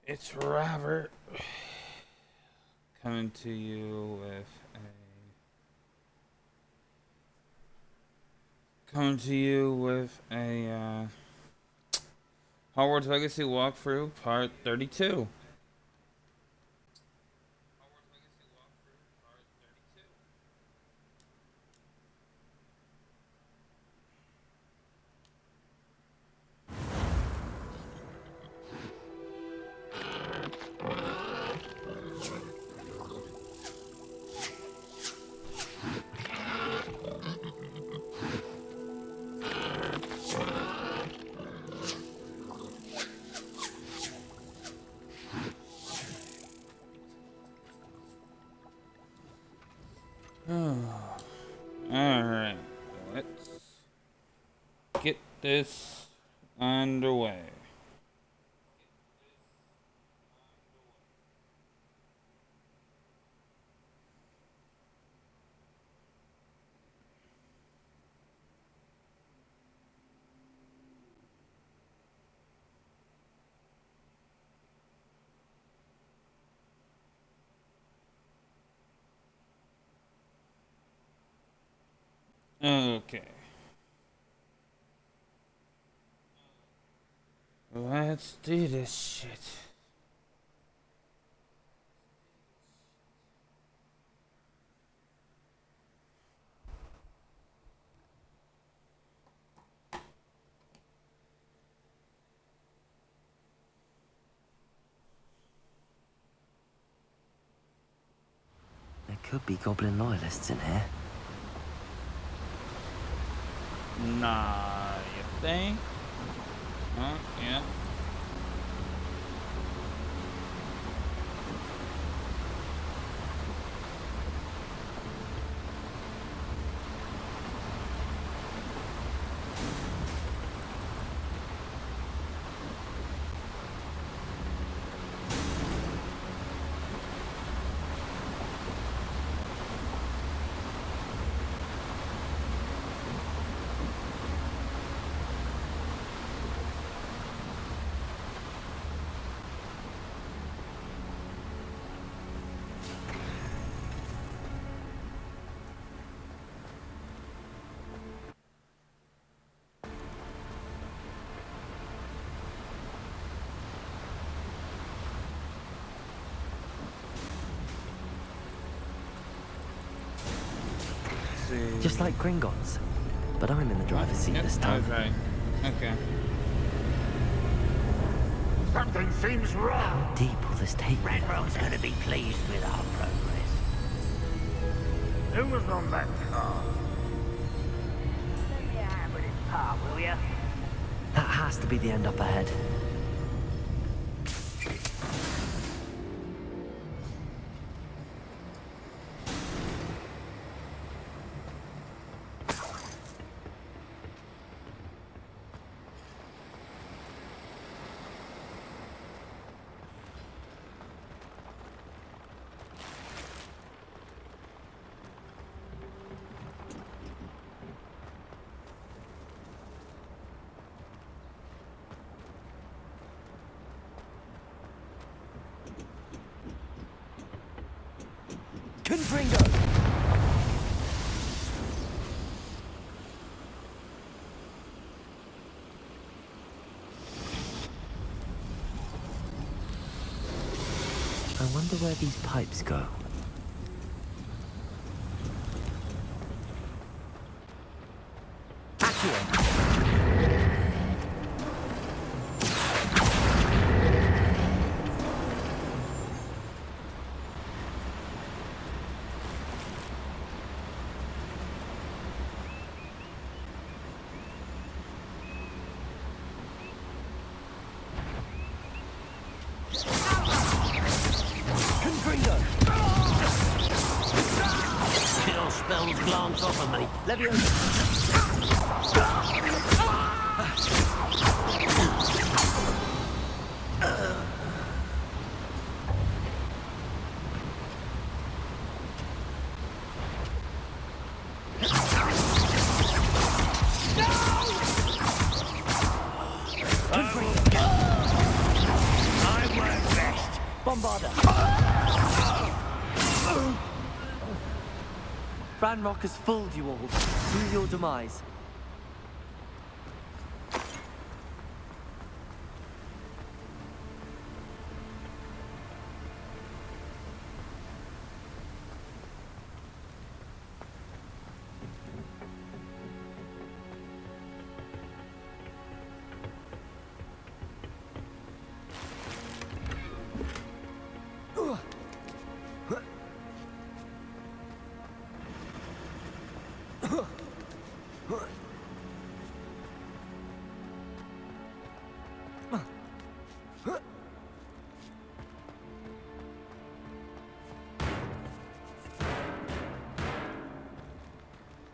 It's Robert coming to you with a Hogwarts Legacy walkthrough part 32. Alright, let's get this underway. Okay. Let's do this shit. There could be goblin loyalists in here. Nah, you think? Huh? Yeah. Just like Gringotts. But I'm in the driver's seat this time. Okay. Okay. Something seems wrong. How deep will this take me? Renro's gonna be pleased with our progress. Who was on that car? Let me a hand with his part, will ya? That has to be the end up ahead. Confringo! I wonder where these pipes go. Chill spells glance off of me. Levio. work best. Bombarder! Ranrock has fooled you all. To your demise.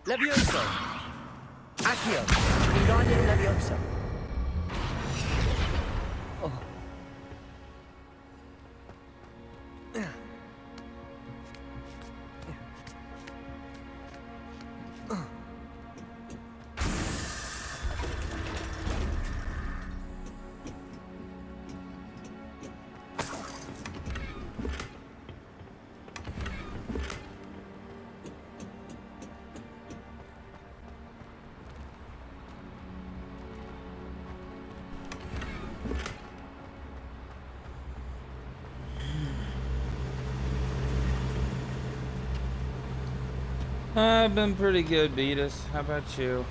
Levioso! Accio! Wingardium Levioso! Oh. I've been pretty good, Beatus. How about you?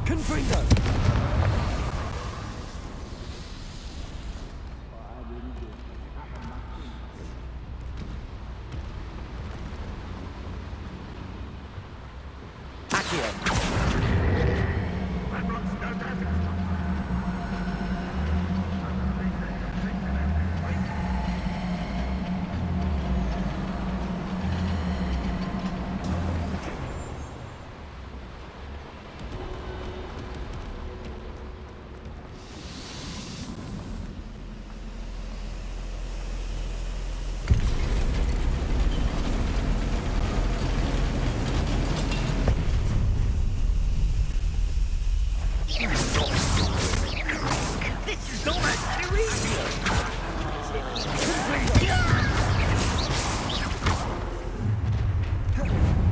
Confringo! Accio!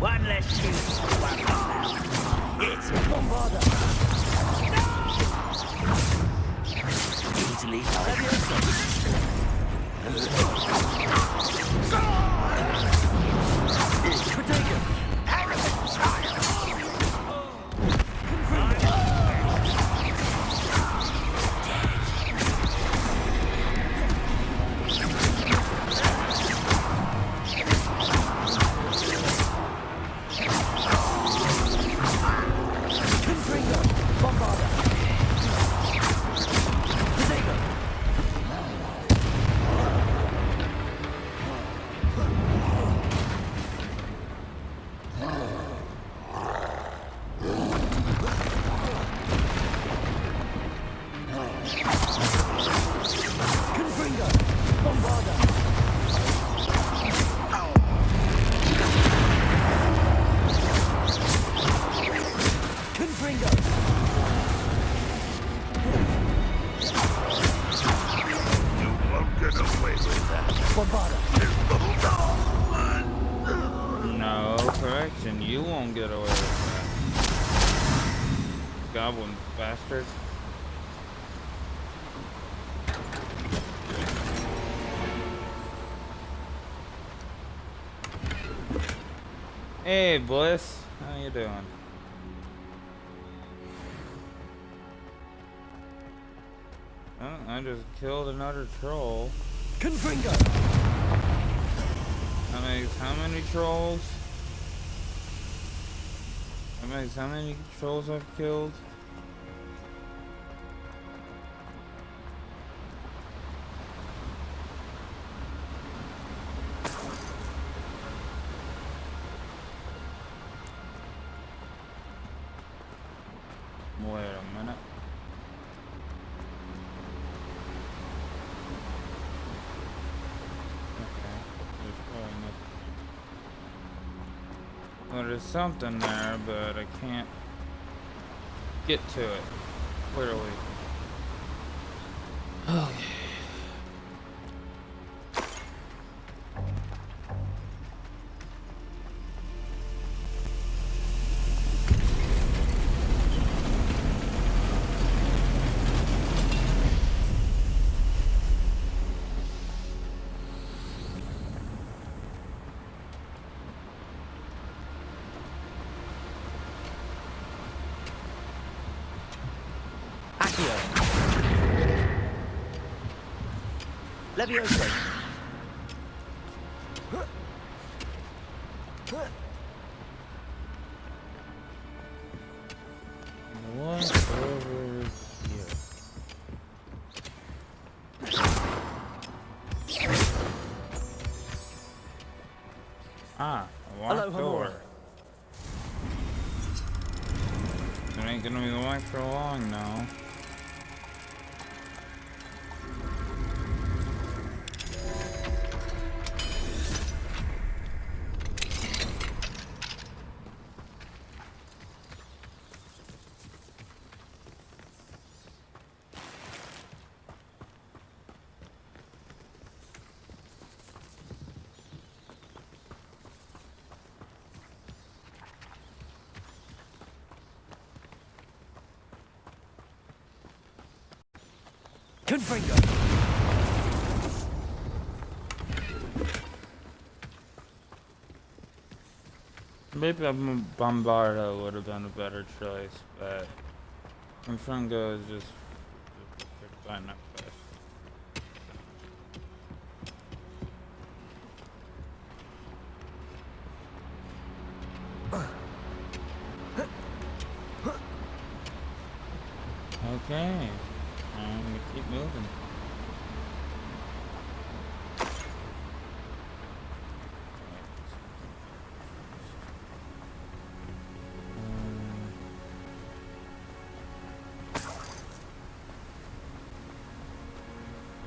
One less shoes to worry about. It's Bombarder! easily No, correction. You won't get away with that. Goblin bastard. Hey, Bliss. How you doing? Oh, I just killed another troll. Confringo! That makes how many trolls? That makes how many trolls I've killed? Wait a minute. Well, there's something there, but I can't get to it. Clearly. Okay. Levioso. What over here? Ah, a locked door. It ain't gonna be locked for long now. Confringo. Maybe a Bombardo would have been a better choice, but Confringo is just fine up fast. Okay, I'm gonna keep moving.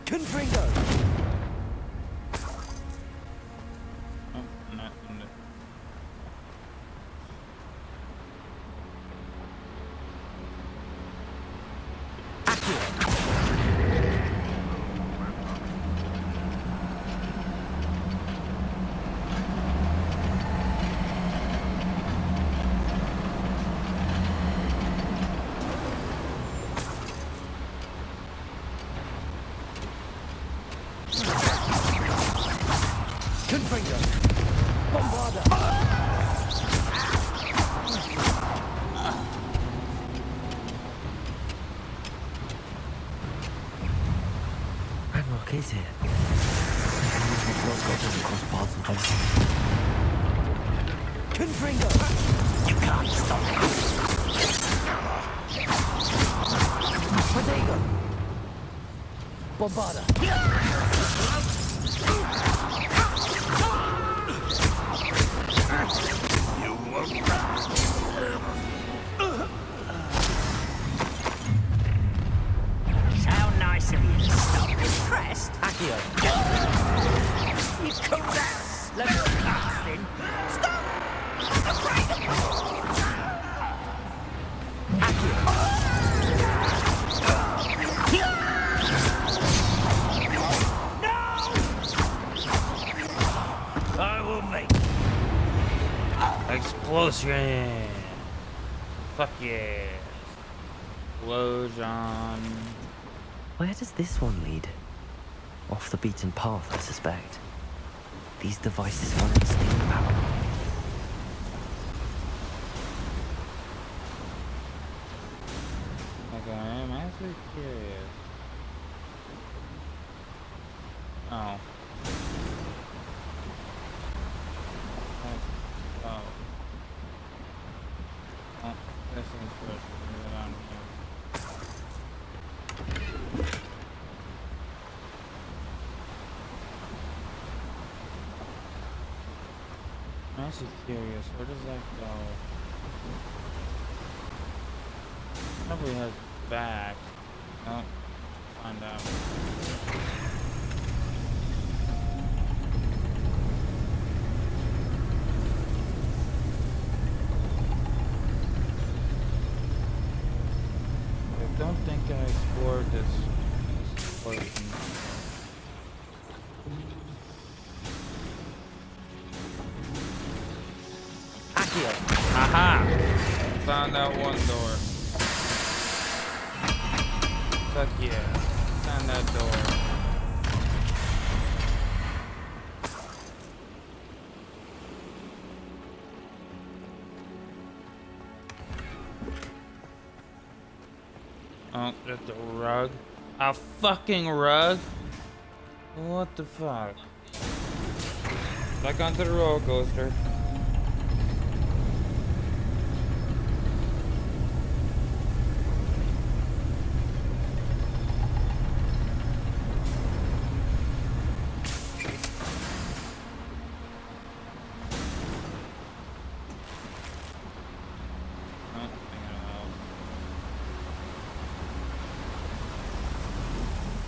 Confringo. Oh, nothing. Confringo. Bombarda. Ranrock is here. Doesn't cross paths with us. Confringo. You can't stop us. Protego. Bombarda. How nice of you to stop. Impressed? Accio. You call that slow casting? Stop! Afraid of No! I will make Explosion! Fuck yeah! Explosion. Where does this one lead? Off the beaten path, I suspect. These devices run on steam power. Okay, I'm actually curious. Oh. Oh. Oh, this is first. Around here. I'm actually curious, where does that go? Probably has back. Oh, find out. don't think I explored this portion. Aha! Found that one door. Fuck yeah. Found that door. Oh, that's a rug. A fucking rug? What the fuck? Back onto the roller coaster.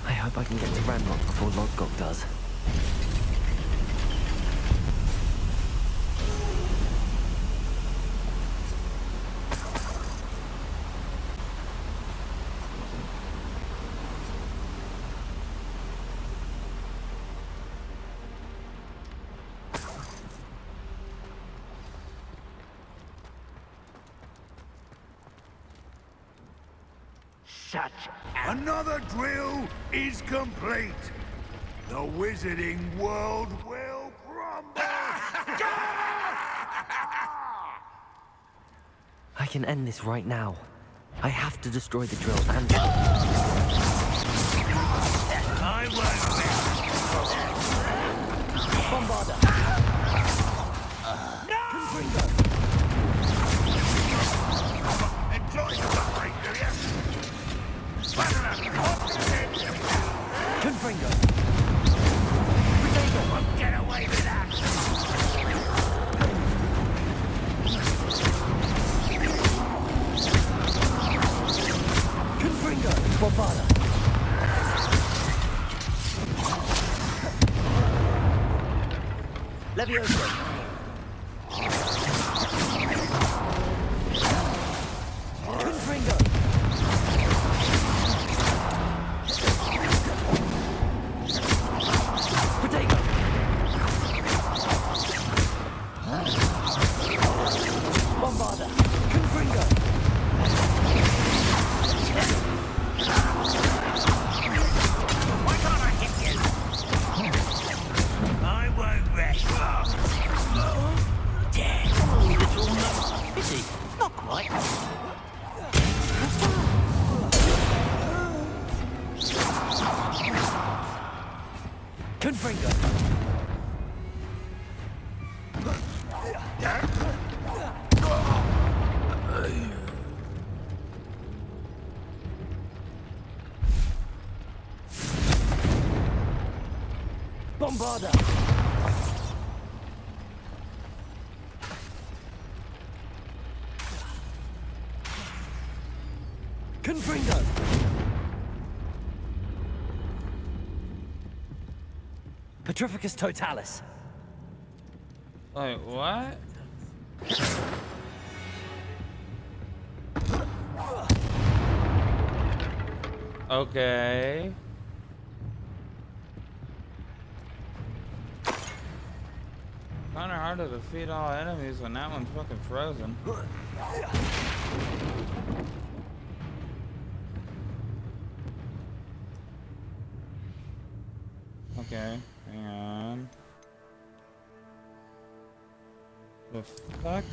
I hope I can get to Ranrock before Lodgok does. Such another drill is complete. The wizarding world will crumble. I can end this right now. I have to destroy the drill and... I won't Bombarder! enjoy the suffering, do you? Confringo! Won't get away with that. Confringo! Bombarder! Levioso! Confringo! Potato! Bombarder! Confringo! Why can't I hit you? I won't rest. Dead! Little no pity. Not quite. Confringo! Bombarder! Confringo! Petrificus totalis. Wait, what? Okay. Kinda hard to defeat all enemies when that one's fucking frozen. Okay, hang on. The fuck?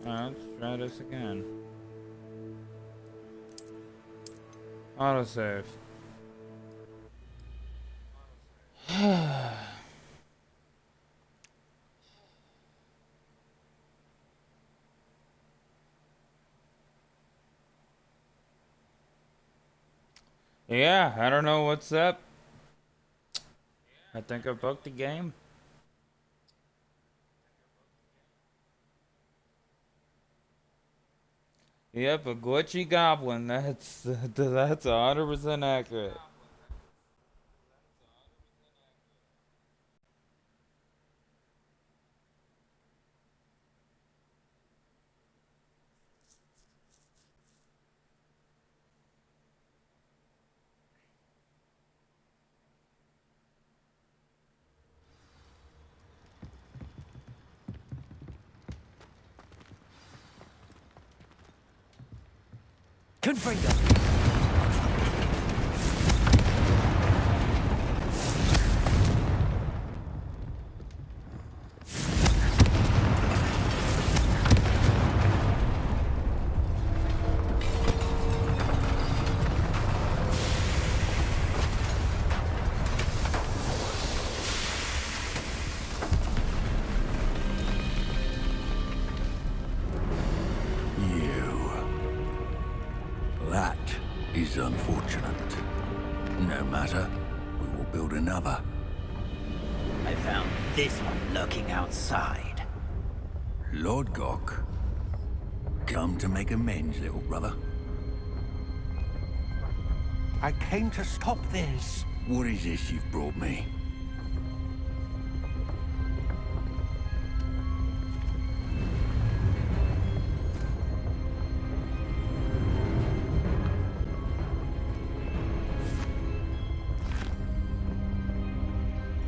Alright, let's try this again. Autosave. Yeah, I don't know what's up. I think I broke the game. Yep, a glitchy goblin. That's 100% accurate. Confringo! That is unfortunate. No matter, we will build another. I found this one lurking outside. Lord Gok, come to make amends, little brother. I came to stop this. What is this you've brought me?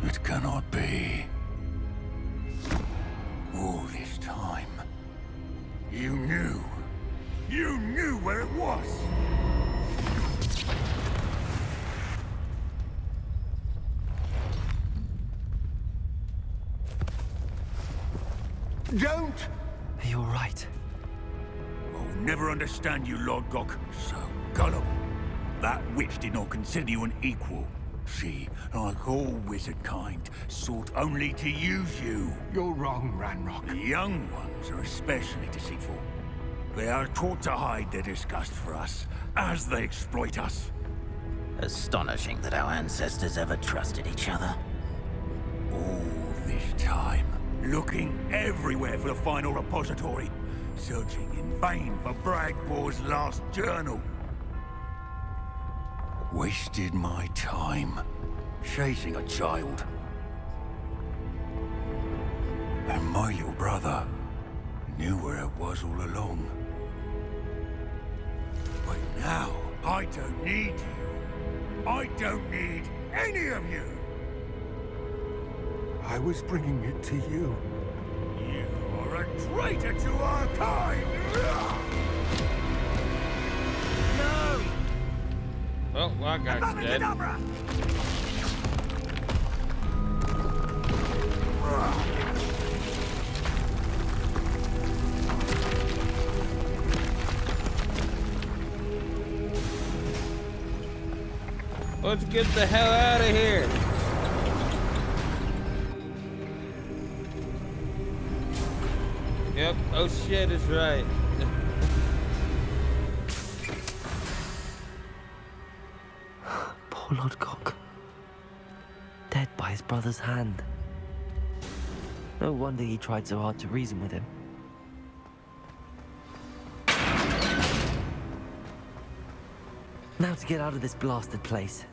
It cannot be. All this time, you knew. You knew where it was. Don't! You're right. I'll never understand you, Lord Gok. So gullible. That witch did not consider you an equal. She, like all wizard kind, sought only to use you. You're wrong, Ranrock. The young ones are especially deceitful. They are taught to hide their disgust for us, as they exploit us. Astonishing that our ancestors ever trusted each other. All this time, looking everywhere for the final repository, searching in vain for Bragbor's last journal. Wasted my time, chasing a child. And my little brother knew where it was all along. But now, I don't need you. I don't need any of you. I was bringing it to you. You are a traitor to our kind! No! Well, one guy's dead. Let's get the hell out of here. Yep. Oh shit, is right. Poor Lord Gok. Dead by his brother's hand. No wonder he tried so hard to reason with him. Now to get out of this blasted place.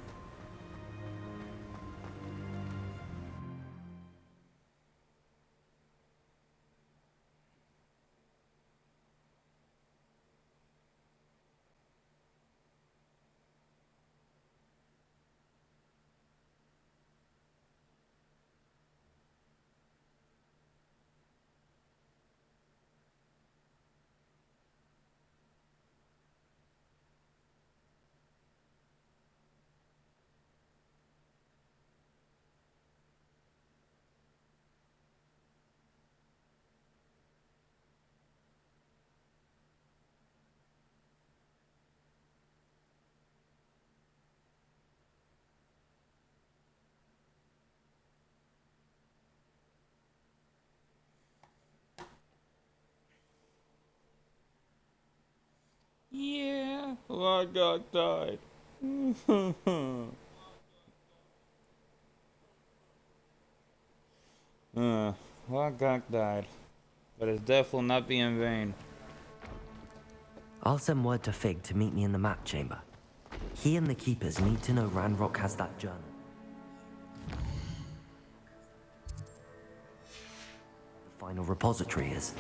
Yeah, Lord God died. Lord God died. But his death will not be in vain. I'll send word to Fig to meet me in the map chamber. He and the Keepers need to know Ranrock has that journal. The final repository is.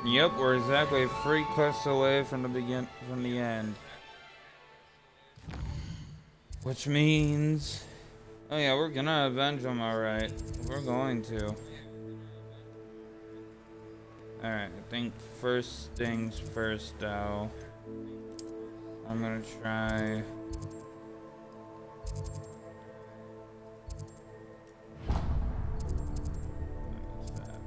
Yep, we're exactly 3 quests away from the end. Which means, oh yeah, we're gonna avenge him, alright. We're going to. Alright, I think first things first though. I'm gonna try. What's that?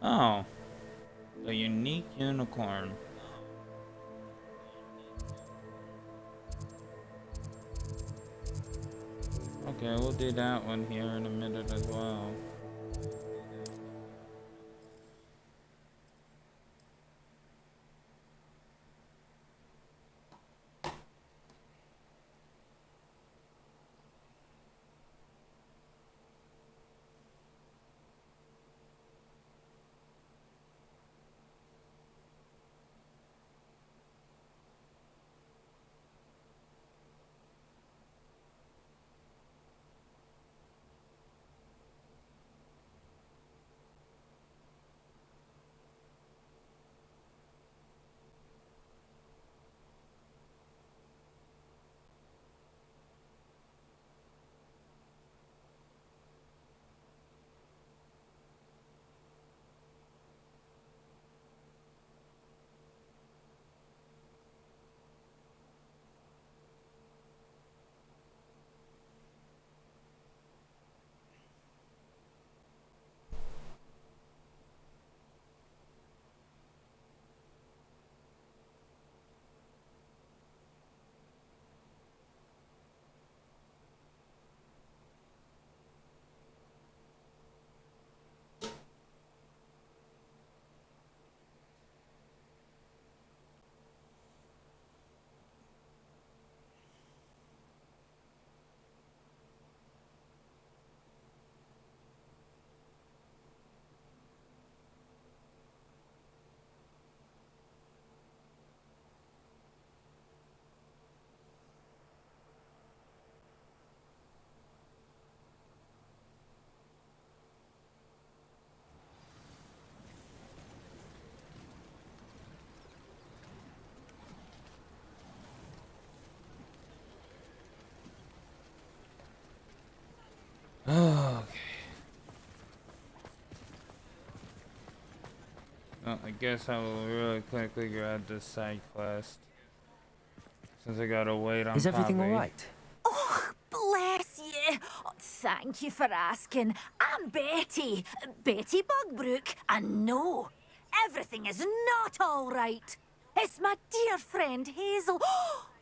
Oh, a unique unicorn. Okay, we'll do that one here in a minute as well. Okay. Well, I guess I will really quickly grab this side quest. Since I gotta wait on Is everything Poppy. all right? Oh, bless you. Oh, thank you for asking. I'm Betty. Betty Bugbrook. And no, everything is not all right. It's my dear friend Hazel.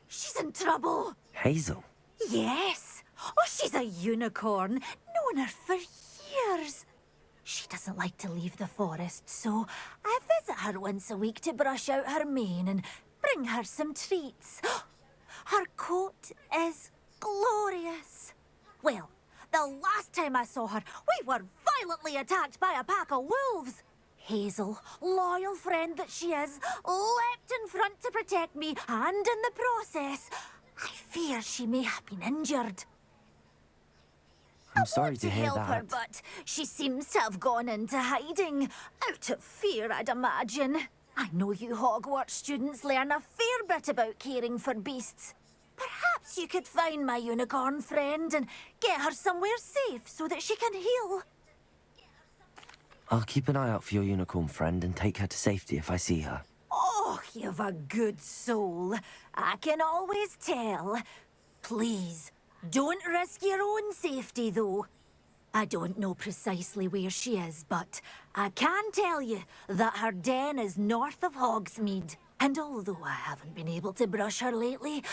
She's in trouble. Hazel? Yes. Oh, she's a unicorn. Known her for years. She doesn't like to leave the forest, so I visit her once a week to brush out her mane and bring her some treats. Her coat is glorious. Well, the last time I saw her, we were violently attacked by a pack of wolves. Hazel, loyal friend that she is, leapt in front to protect me, and in the process, I fear she may have been injured. I'm sorry Want to hear help her, that. but she seems to have gone into hiding. Out of fear, I'd imagine. I know you Hogwarts students learn a fair bit about caring for beasts. Perhaps you could find my unicorn friend and get her somewhere safe so that she can heal. I'll keep an eye out for your unicorn friend and take her to safety if I see her. Oh, you've a good soul. I can always tell. Please, don't risk your own safety, though. I don't know precisely where she is, but I can tell you that her den is north of Hogsmeade. And although I haven't been able to brush her lately,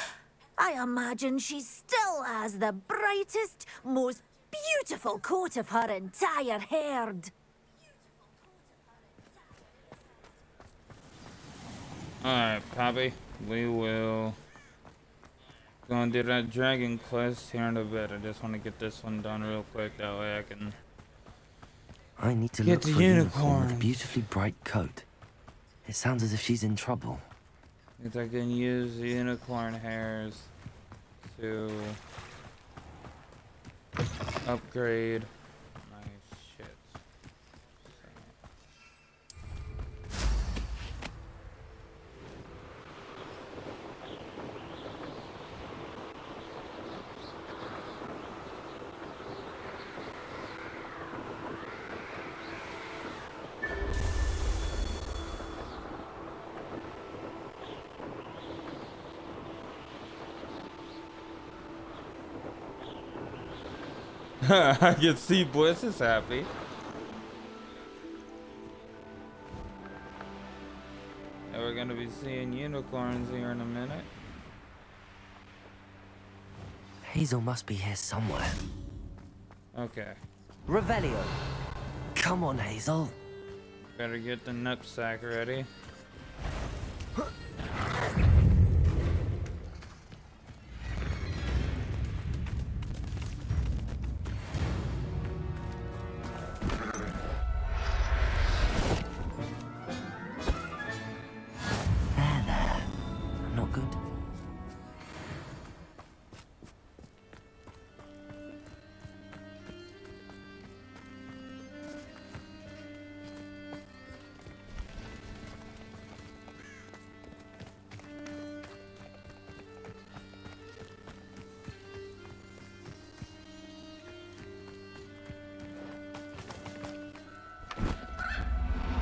I imagine she still has the brightest, most beautiful coat of her entire herd. Alright, Poppy. We will go and do that dragon quest here in a bit. I just want to get this one done real quick. That way I can I need to get look the for a unicorn with a unicorns. beautifully bright coat. It sounds as if she's in trouble. If I can use the unicorn hairs to upgrade my shit. I can see Bliss is happy. And we're gonna be seeing unicorns here in a minute. Hazel must be here somewhere. Okay. Revelio. Come on, Hazel. Better get the knapsack ready. There. Not good.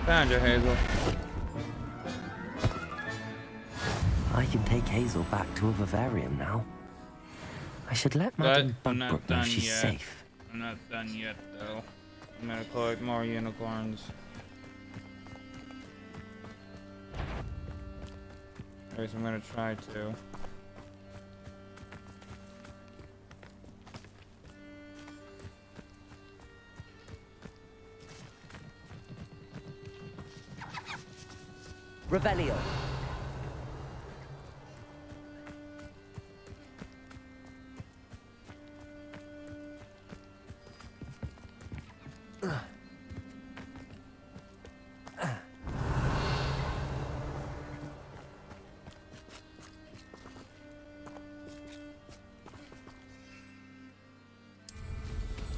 Found you, Hazel. I can take Hazel back to a vivarium now. I should let But Madame I'm not Bugbrook know done she's yet. safe. I'm not done yet, though. I'm gonna collect more unicorns. At least I'm gonna try to. Revelio.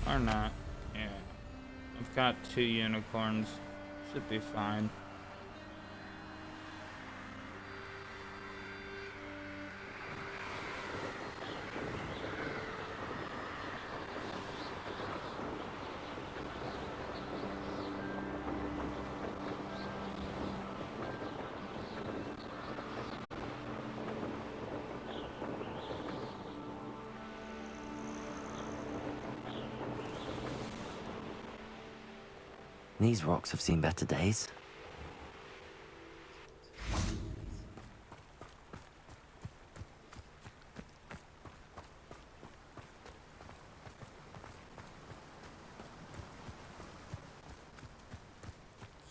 Or not. Yeah. I've got 2 unicorns. Should be fine. These rocks have seen better days.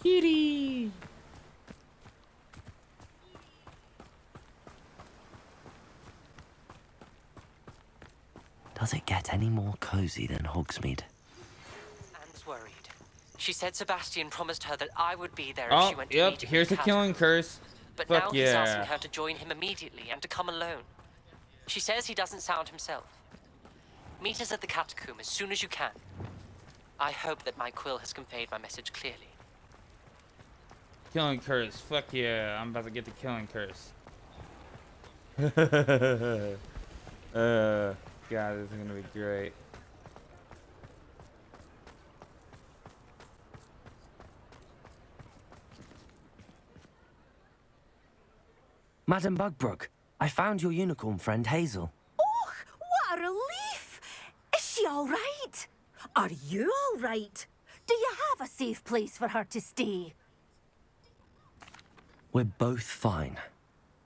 Kitty! Does it get any more cozy than Hogsmeade? Anne's worried. She said Sebastian promised her that I would be there if Oh, she went to yep. meet him. Here's in a killing curse. But Fuck now he's asking yeah. her to join him immediately and to come alone. She says he doesn't sound himself. Meet us at the catacomb as soon as you can. I hope that my quill has conveyed my message clearly. Killing curse. Fuck yeah. I'm about to get the killing curse. God, this is gonna be great. Madame Bugbrook, I found your unicorn friend Hazel. Oh, what a relief! Is she all right? Are you all right? Do you have a safe place for her to stay? We're both fine.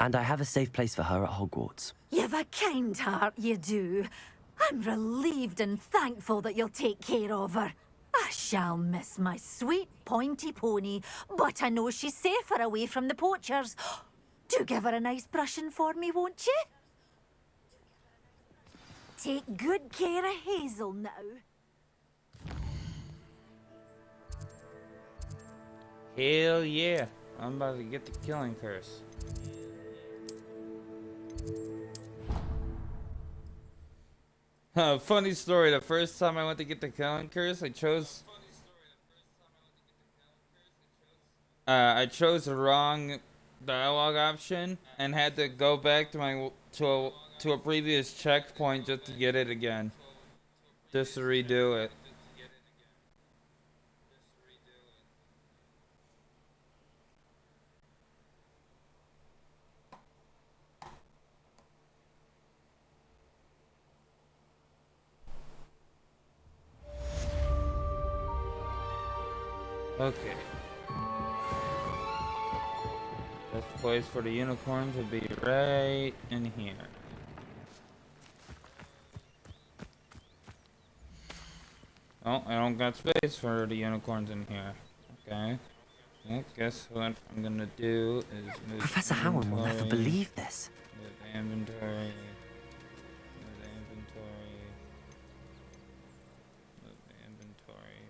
And I have a safe place for her at Hogwarts. You've a kind heart, you do. I'm relieved and thankful that you'll take care of her. I shall miss my sweet pointy pony, but I know she's safer away from the poachers. Do give her a nice brushing for me, won't you? Take good care of Hazel now. Hell yeah. I'm about to get the killing curse. Funny story. The first time I went to get the killing curse, I chose the wrong dialogue option and had to go back to my to a previous checkpoint just to get it again, just to redo it. Okay. This place for the unicorns would be right in here. Oh, I don't got space for the unicorns in here. Okay. Well, guess what I'm gonna do is move Professor Howard will never inventory, believe this. move the inventory, move the inventory, move the inventory.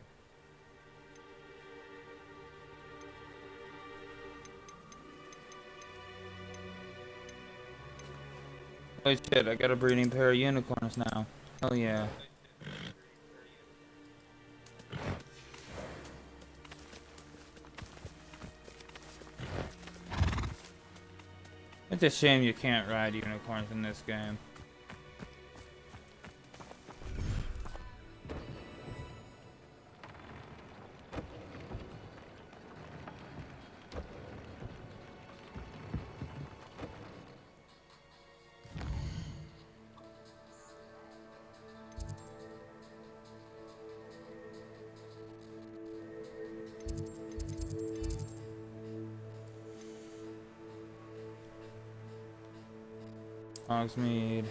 Holy shit, I got a breeding pair of unicorns now. Hell yeah. It's a shame you can't ride unicorns in this game. Hogsmeade.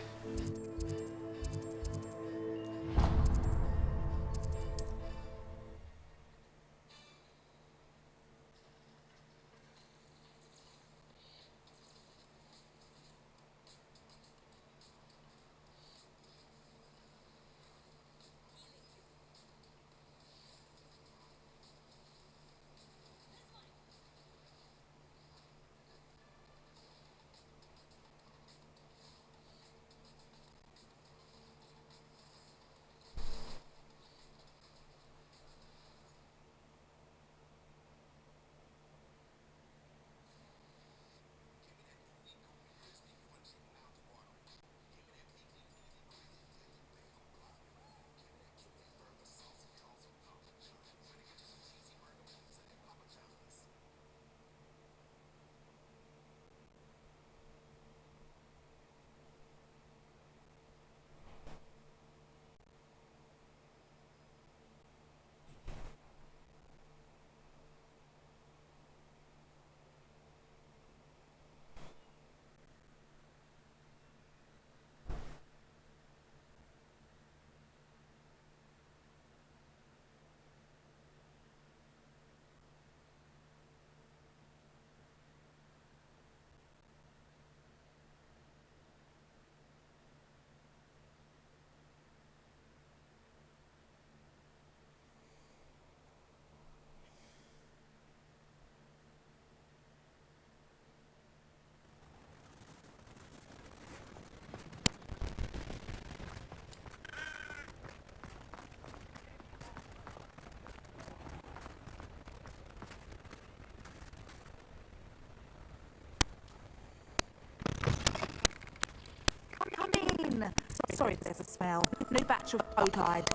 Come in. Sorry if there's a smell. New batch of toad-hide.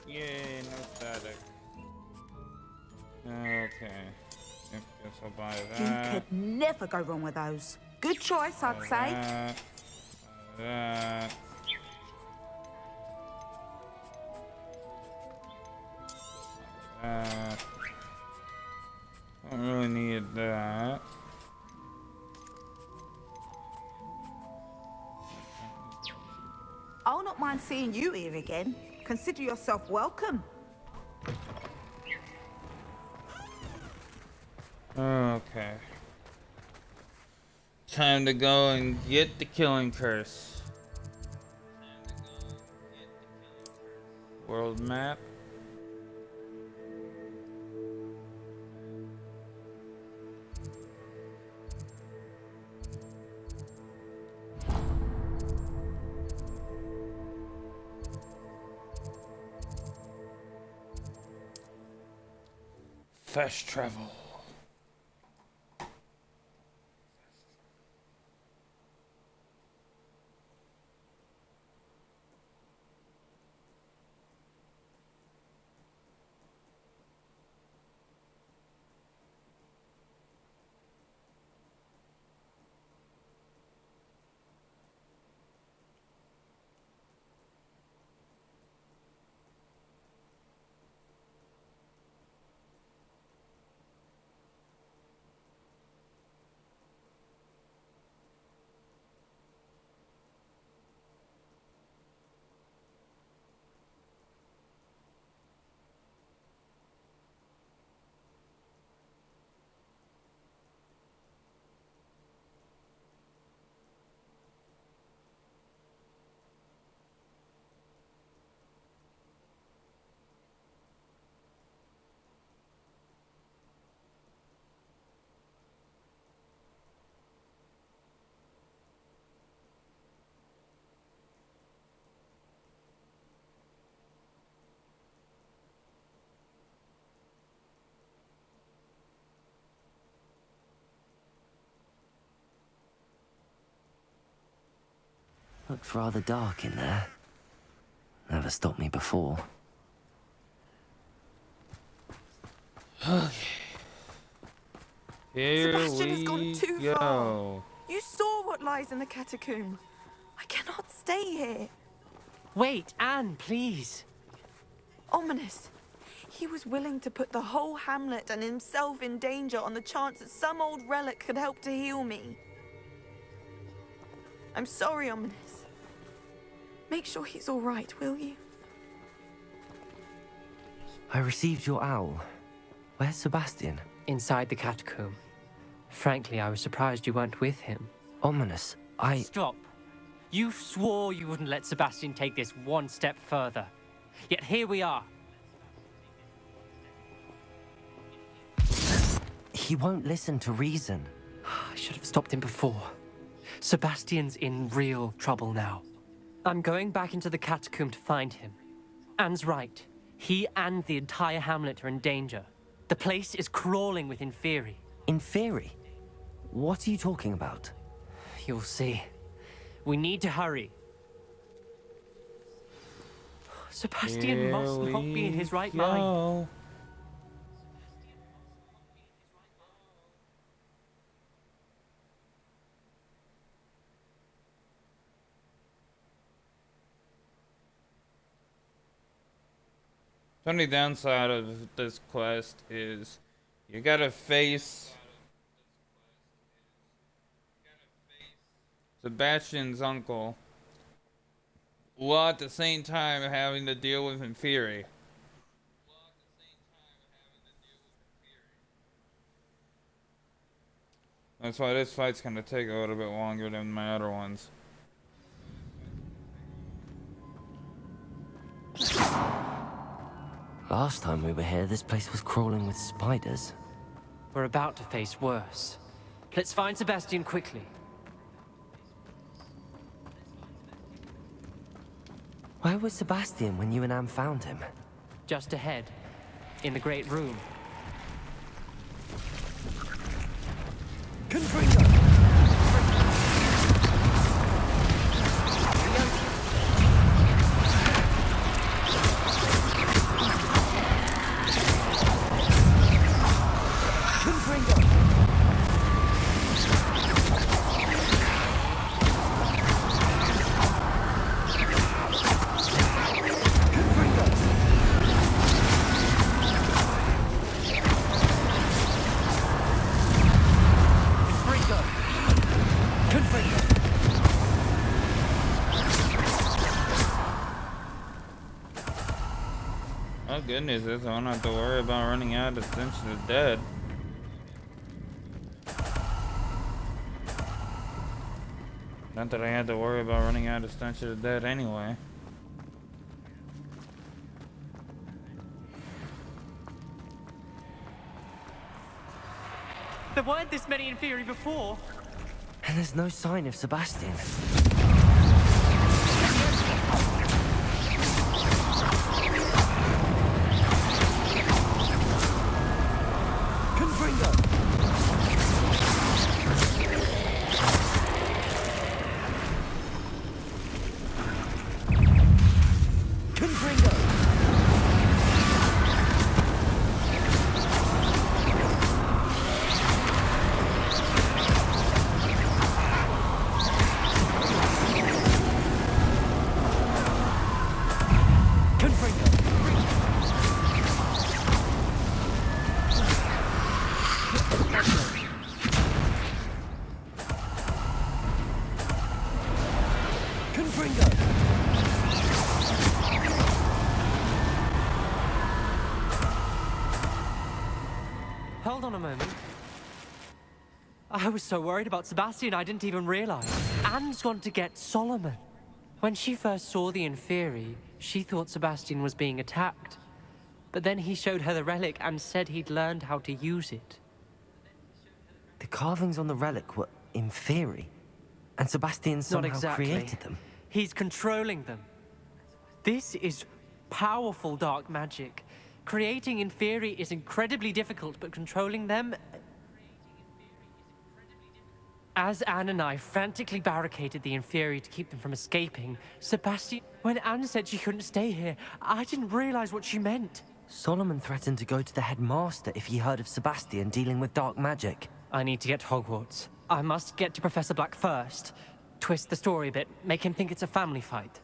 Yay, no static. Okay. Yep, guess I'll buy You that. could never go wrong with those. Good choice, I'd say. That. That. Don't really need that. I'll not mind seeing you here again. Consider yourself welcome. Okay. Time to go and get the killing curse. World map. Fast travel. Looked rather dark in there. Never stopped me before. Here Sebastian has we gone too go. far. You saw what lies in the catacomb. I cannot stay here. Wait, Anne, please. Ominous. He was willing to put the whole hamlet and himself in danger on the chance that some old relic could help to heal me. I'm sorry, Ominous. Make sure he's all right, will you? I received your owl. Where's Sebastian? Inside the catacomb. Frankly, I was surprised you weren't with him. Ominous, Stop. You swore you wouldn't let Sebastian take this one step further. Yet here we are. He won't listen to reason. I should have stopped him before. Sebastian's in real trouble now. I'm going back into the catacomb to find him. Anne's right. He and the entire hamlet are in danger. The place is crawling with Inferi. Inferi? What are you talking about? You'll see. We need to hurry. Sebastian must not be in his right mind. The only downside of this quest is you gotta face Sebastian's uncle, while at the same time having to deal with Inferi. That's why this fight's gonna take a little bit longer than my other ones. Last time we were here, this place was crawling with spiders. We're about to face worse. Let's find Sebastian quickly. Where was Sebastian when you and Anne found him? Just ahead, in the great room. Oh, good news is I don't have to worry about running out of Stench of the Dead. Not that I had to worry about running out of Stench of the Dead anyway. There weren't this many Inferi before. And there's no sign of Sebastian. Hold on a moment. I was so worried about Sebastian, I didn't even realize. Anne's gone to get Solomon. When she first saw the Inferi, she thought Sebastian was being attacked. But then he showed her the relic and said he'd learned how to use it. The carvings on the relic were Inferi, and Sebastian somehow Not exactly. created them. He's controlling them. This is powerful dark magic. Creating Inferi is incredibly difficult, but controlling them... As Anne and I frantically barricaded the inferi to keep them from escaping, Sebastian... When Anne said she couldn't stay here, I didn't realize what she meant. Solomon threatened to go to the headmaster if he heard of Sebastian dealing with dark magic. I need to get to Hogwarts. I must get to Professor Black first. Twist the story a bit, make him think it's a family fight.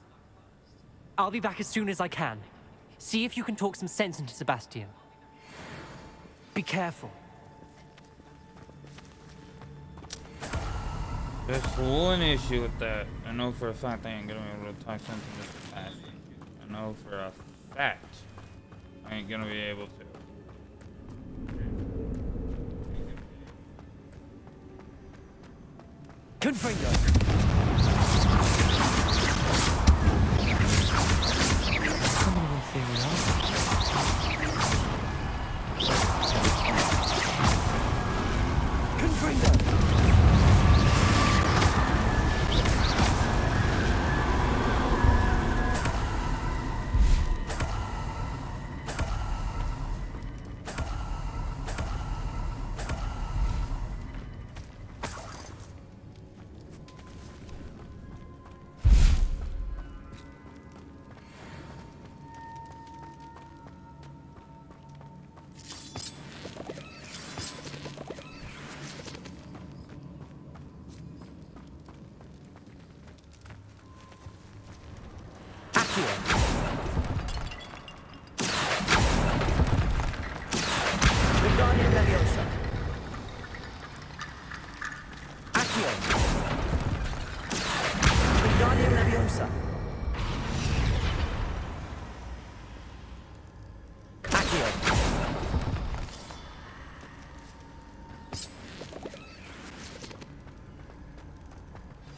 I'll be back as soon as I can. See if you can talk some sense into Sebastian. Be careful. There's one issue with that. I know for a fact I ain't gonna be able to talk sense into Sebastian. I know for a fact I ain't gonna be able to. Confringo! Someone inferior. Confringo!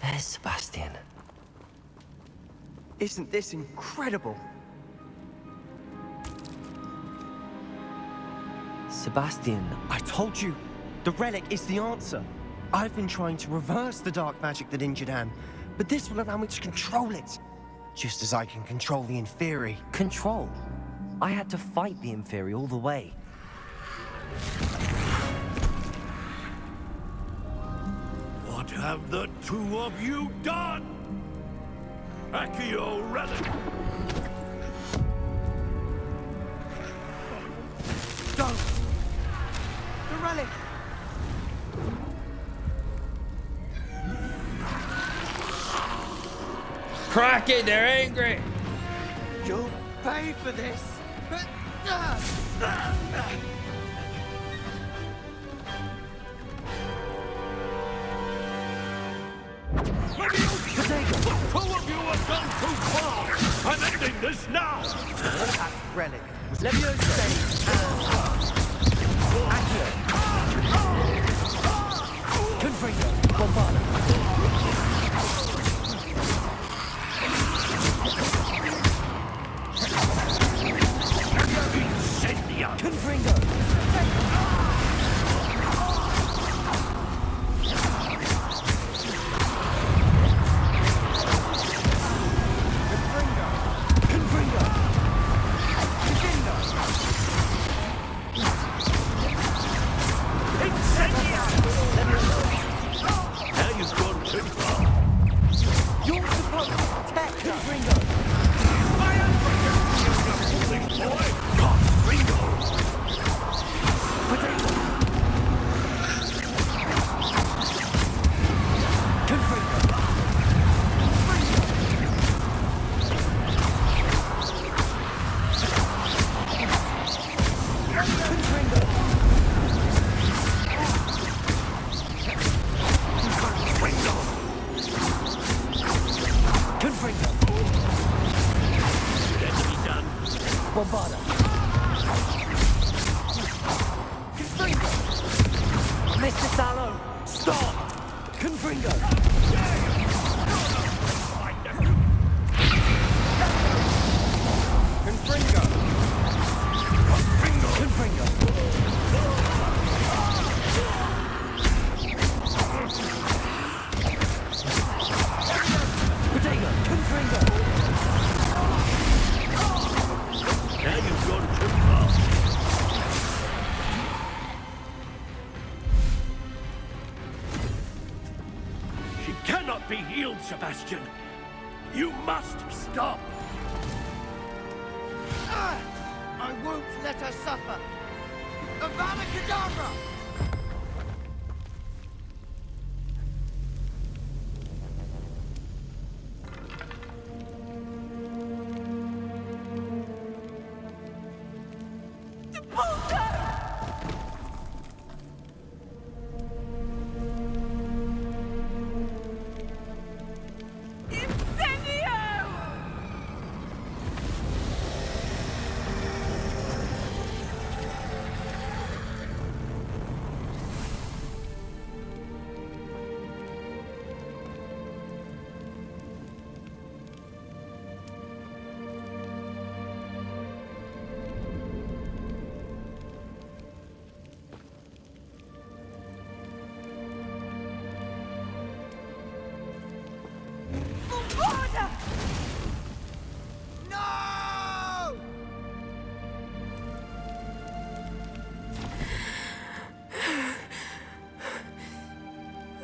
There's Sebastian. Isn't this incredible? Sebastian, I told you, the relic is the answer. I've been trying to reverse the dark magic that injured Anne, but this will allow me to control it. Just as I can control the inferi. control. I had to fight the inferi all the way. What have the two of you done? Accio relic! Don't! The relic! Crockett, they're angry! You'll pay for this! Two of you have gone too far! I'm ending this now! That relic was Leviosa! Confringo! Bombarda! Incendia! Confringo! Confringo! Incendia! Now you've gone too far. You're supposed to protect Confringo! I am protecting you, boy! God, Ringo! Confringo! Confringo! That to be done. Bombarda! Confringo! Mr. Sallow! Stop! Confringo! Confringo! Confringo! Potato! Confringo! Now you've gone You must stop! I won't let her suffer! Avada Kedavra!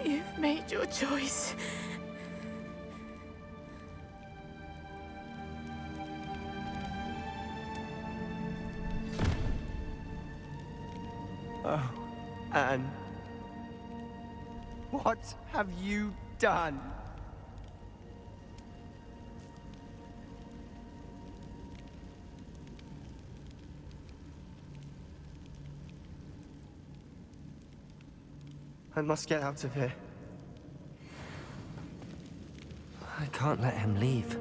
You've made your choice. Oh, Anne. What have you done? I must get out of here. I can't let him leave.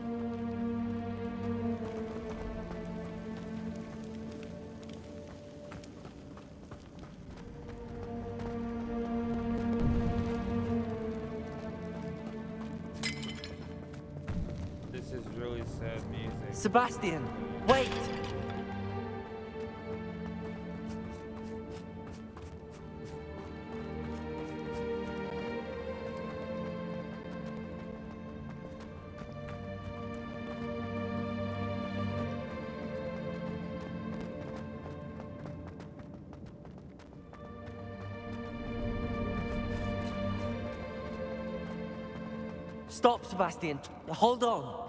This is really sad music. Sebastian, wait! Stop, Sebastian. Hold on.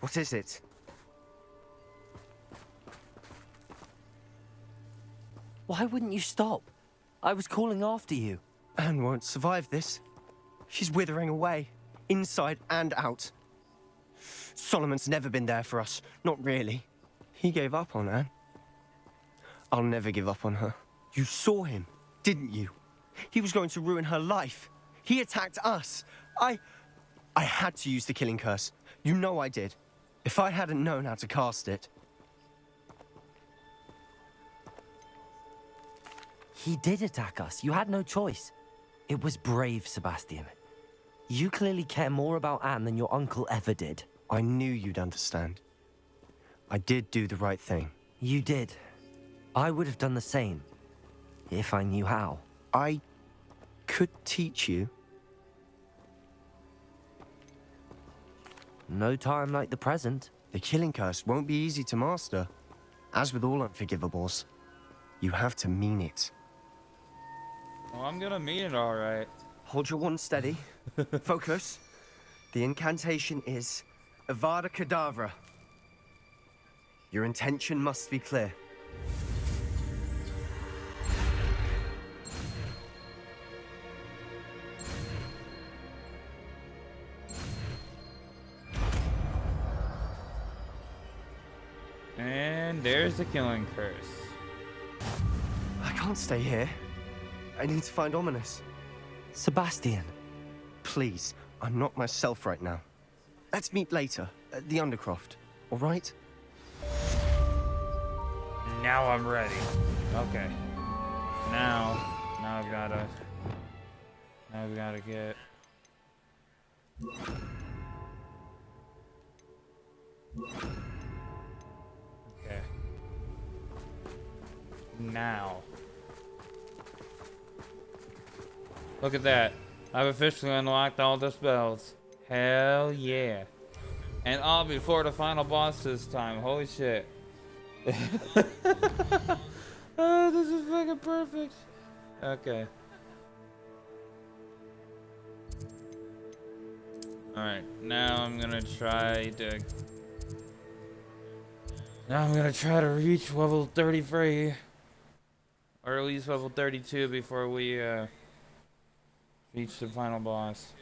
What is it? Why wouldn't you stop? I was calling after you. Anne won't survive this. She's withering away, inside and out. Solomon's never been there for us. Not really. He gave up on Anne. I'll never give up on her. You saw him, didn't you? He was going to ruin her life. He attacked us. I had to use the killing curse. You know I did. If I hadn't known how to cast it... He did attack us. You had no choice. It was brave, Sebastian. You clearly care more about Anne than your uncle ever did. I knew you'd understand. I did do the right thing. You did. I would have done the same, if I knew how. I could teach you. No time like the present. The killing curse won't be easy to master. As with all unforgivables, you have to mean it. Well, I'm gonna mean it all right. Hold your wand steady. Focus. The incantation is Avada Kedavra. Your intention must be clear. And there's the killing curse. I can't stay here. I need to find Ominous. Sebastian. Please, I'm not myself right now. Let's meet later at the Undercroft, all right? Now I'm ready. Okay. Now we gotta get. Okay. Now. Look at that. I've officially unlocked all the spells. Hell yeah. And all before the final boss this time. Holy shit. Oh, this is fucking perfect. Okay. Alright, now I'm gonna try to reach level 33. Or at least level 32 before we reach the final boss.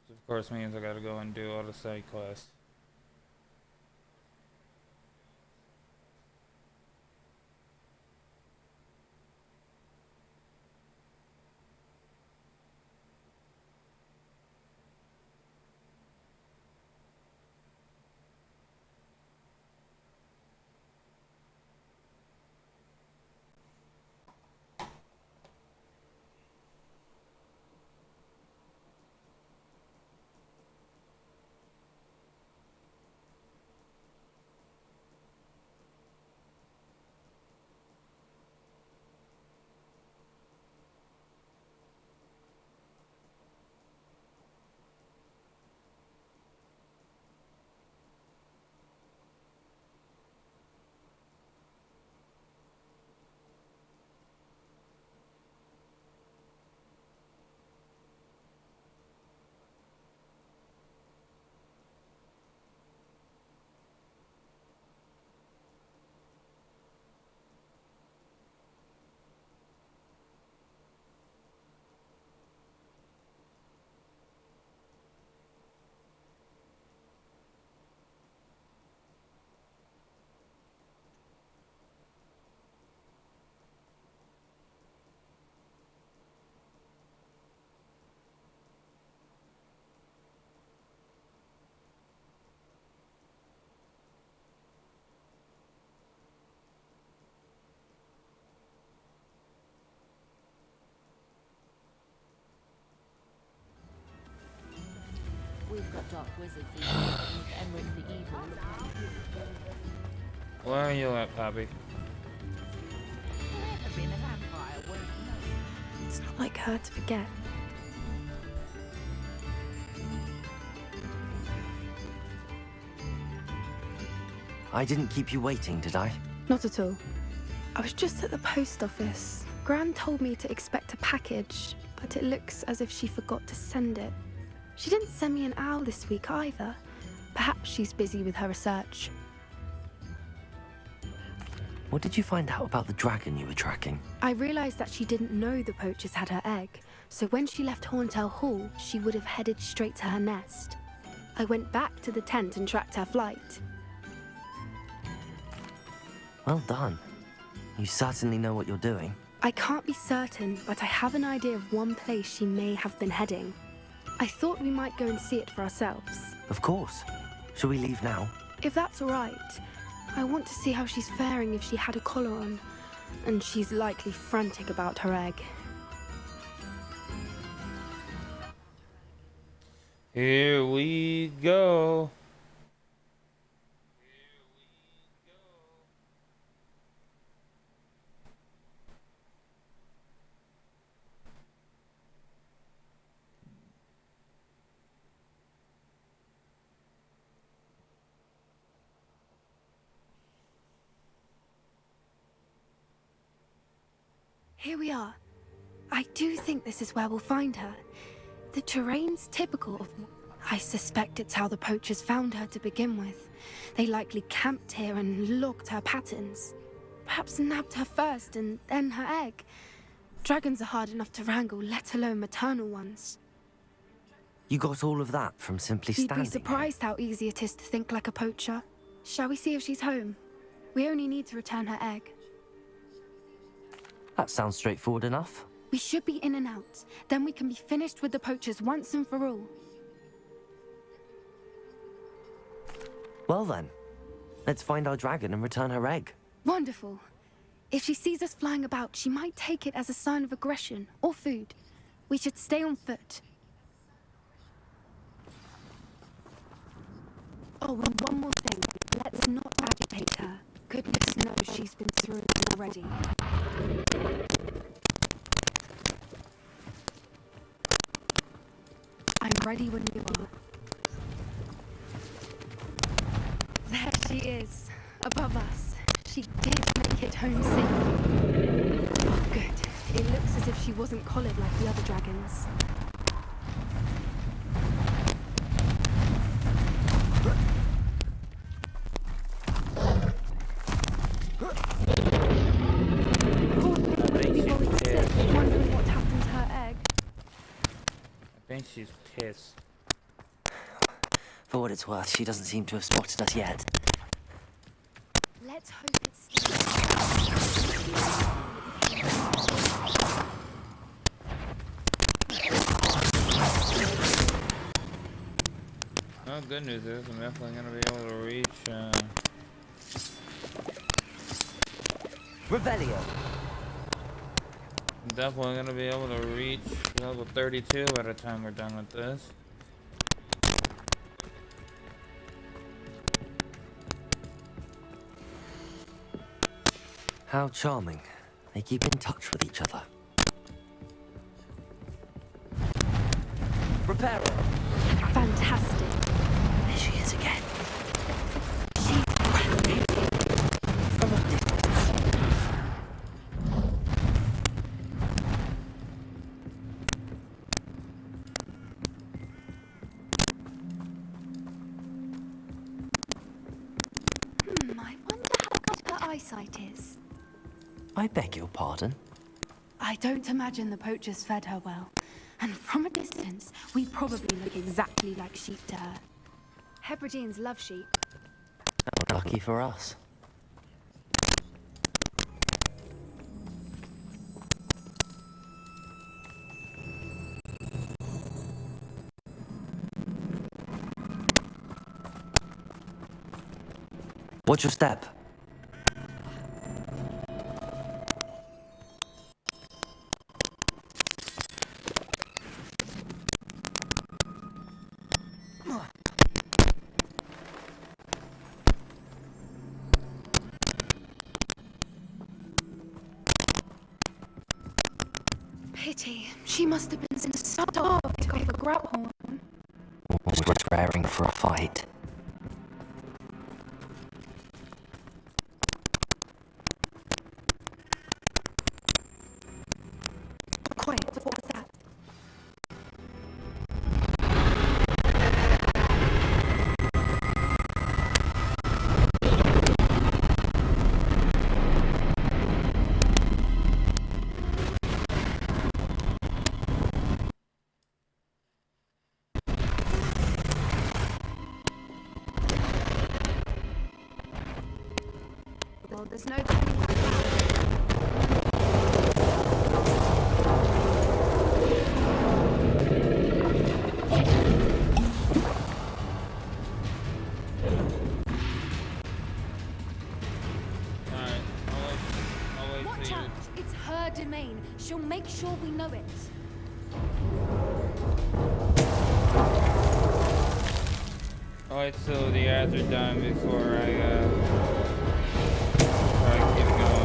Which of course means I gotta go and do all the side quests. We've got dark wizards and with the evil. Where are you at, Poppy? It's not like her to forget. I didn't keep you waiting, did I? Not at all. I was just at the post office. Gran told me to expect a package, but it looks as if she forgot to send it. She didn't send me an owl this week either. Perhaps she's busy with her research. What did you find out about the dragon you were tracking? I realized that she didn't know the poachers had her egg, so when she left Horntail Hall, she would have headed straight to her nest. I went back to the tent and tracked her flight. Well done. You certainly know what you're doing. I can't be certain, but I have an idea of one place she may have been heading. I thought we might go and see it for ourselves. Of course. Shall we leave now? If that's all right. I want to see how she's faring if she had a collar on. And she's likely frantic about her egg. Here we go. Here we are. I do think this is where we'll find her. The terrain's typical of... I suspect it's how the poachers found her to begin with. They likely camped here and logged her patterns. Perhaps nabbed her first and then her egg. Dragons are hard enough to wrangle, let alone maternal ones. You got all of that from simply You'd standing be surprised how easy it is to think like a poacher. Shall we see if she's home? We only need to return her egg. That sounds straightforward enough. We should be in and out. Then we can be finished with the poachers once and for all. Well then, let's find our dragon and return her egg. Wonderful. If she sees us flying about, she might take it as a sign of aggression or food. We should stay on foot. Oh, and one more thing. Let's not agitate her. Goodness knows she's been through it already. I'm ready when you are. There she is, above us. She did make it home safely. Good. It looks as if she wasn't collared like the other dragons. Wondering what happened to her egg. I think she's pissed. For what it's worth, she doesn't seem to have spotted us yet. Let's hope it's Oh, good news is I'm definitely gonna be able to reach. Revelio. I'm definitely gonna be able to reach level 32 by the time we're done with this. How charming. They keep in touch with each other. Reparo. fantastic. There she is again. She's breathtaking from a distance. I wonder how good her eyesight is. I beg your pardon? I don't imagine the poachers fed her well. And from a distance, we probably look exactly like sheep to her. Hebrideans love sheep. Lucky for us. Watch your step. Pity. She must have been so starved to go for grab-horn. Always raring for a fight. Quiet, what was that? Well, there's no going back. Watch out! It's her domain. She'll make sure we know it. wait till the ads are done before I keep going.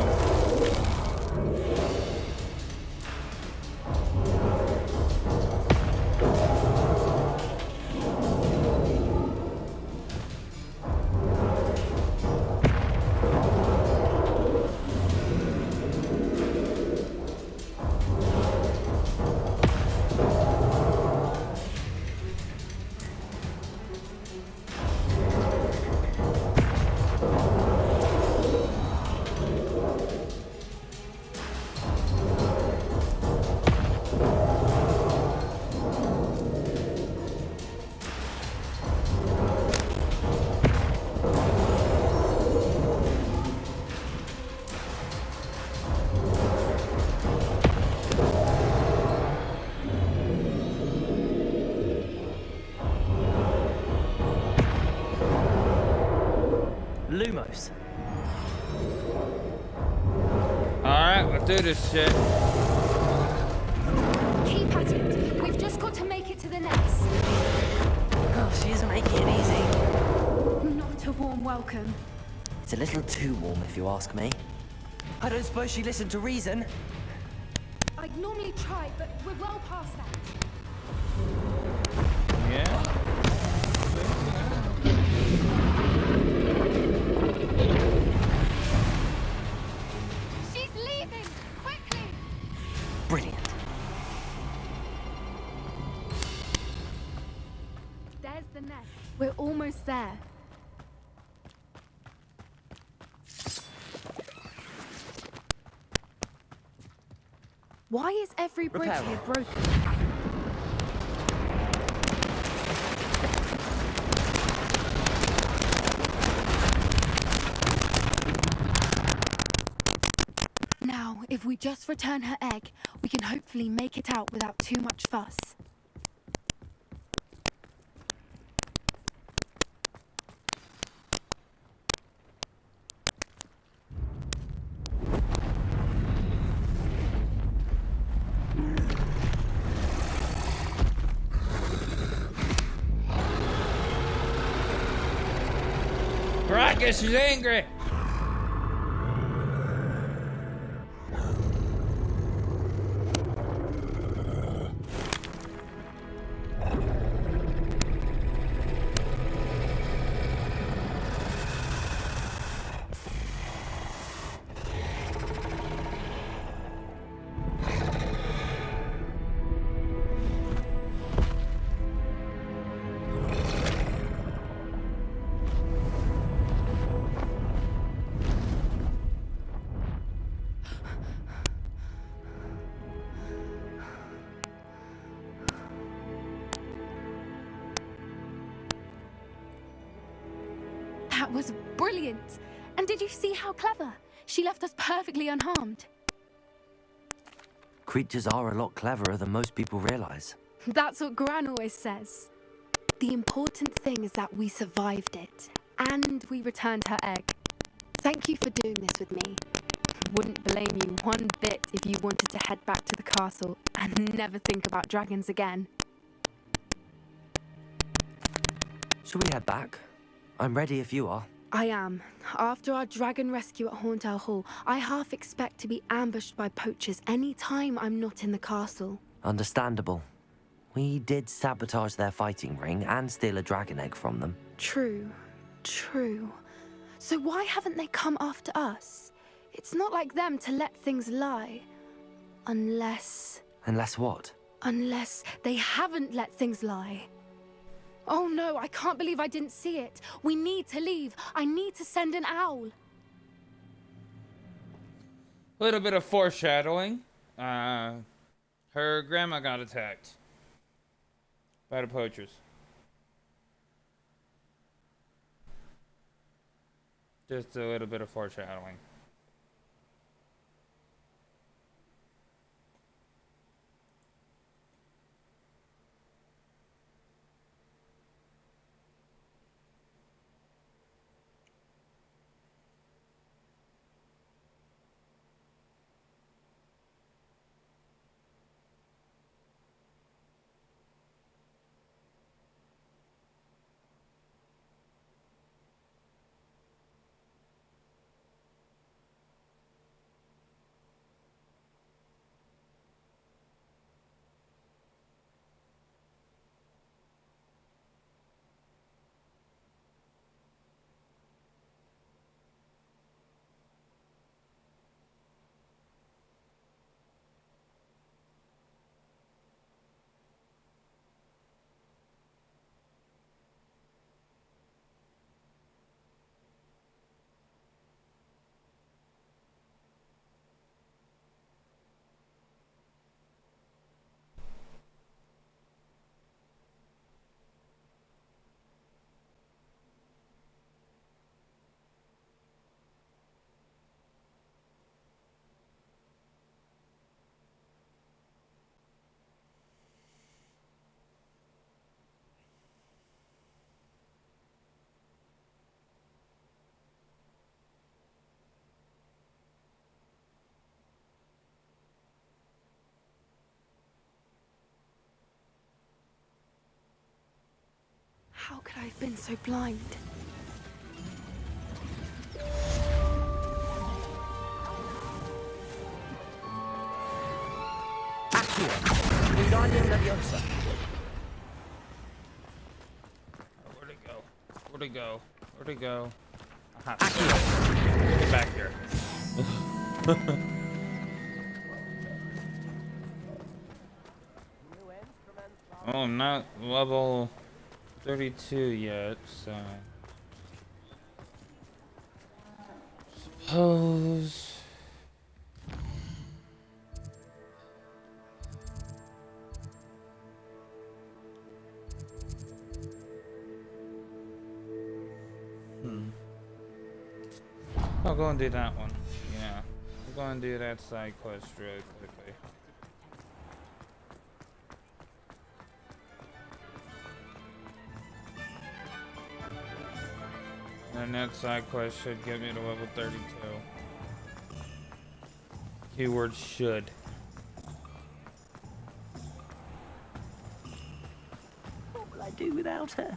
Lumos. Alright, let's do this shit. Keep at it. We've just got to make it to the nest. Oh, she isn't making it easy. Not a warm welcome. It's a little too warm, if you ask me. I don't suppose she listened to reason. I'd normally try, but we're well past that. Yeah. She's leaving! Quickly! Brilliant. There's the nest. We're almost there. Why is every bridge Repair. here broken? Now, if we just return her egg, we can hopefully make it out without too much fuss. Rocket, she's angry. That was brilliant! And did you see how clever? She left us perfectly unharmed. Creatures are a lot cleverer than most people realize. That's what Gran always says. The important thing is that we survived it, and we returned her egg. Thank you for doing this with me. Wouldn't blame you one bit if you wanted to head back to the castle and never think about dragons again. Shall we head back? I'm ready if you are. I am. After our dragon rescue at Hauntow Hall, I half expect to be ambushed by poachers any time I'm not in the castle. Understandable. We did sabotage their fighting ring and steal a dragon egg from them. True. So why haven't they come after us? It's not like them to let things lie. Unless what? Unless they haven't let things lie. Oh no, I can't believe I didn't see it. We need to leave. I need to send an owl. A little bit of foreshadowing. Her grandma got attacked by the poachers. Just a little bit of foreshadowing. How could I have been so blind? Where'd it go? Where'd it go? Where'd it go? Aha. Get back here. Oh, I'm not level 32 yet, so suppose. I'll go and do that one. Yeah, I'll go and do that side quest really quickly. And that side quest should get me to level 32. Keyword should. What will I do without her?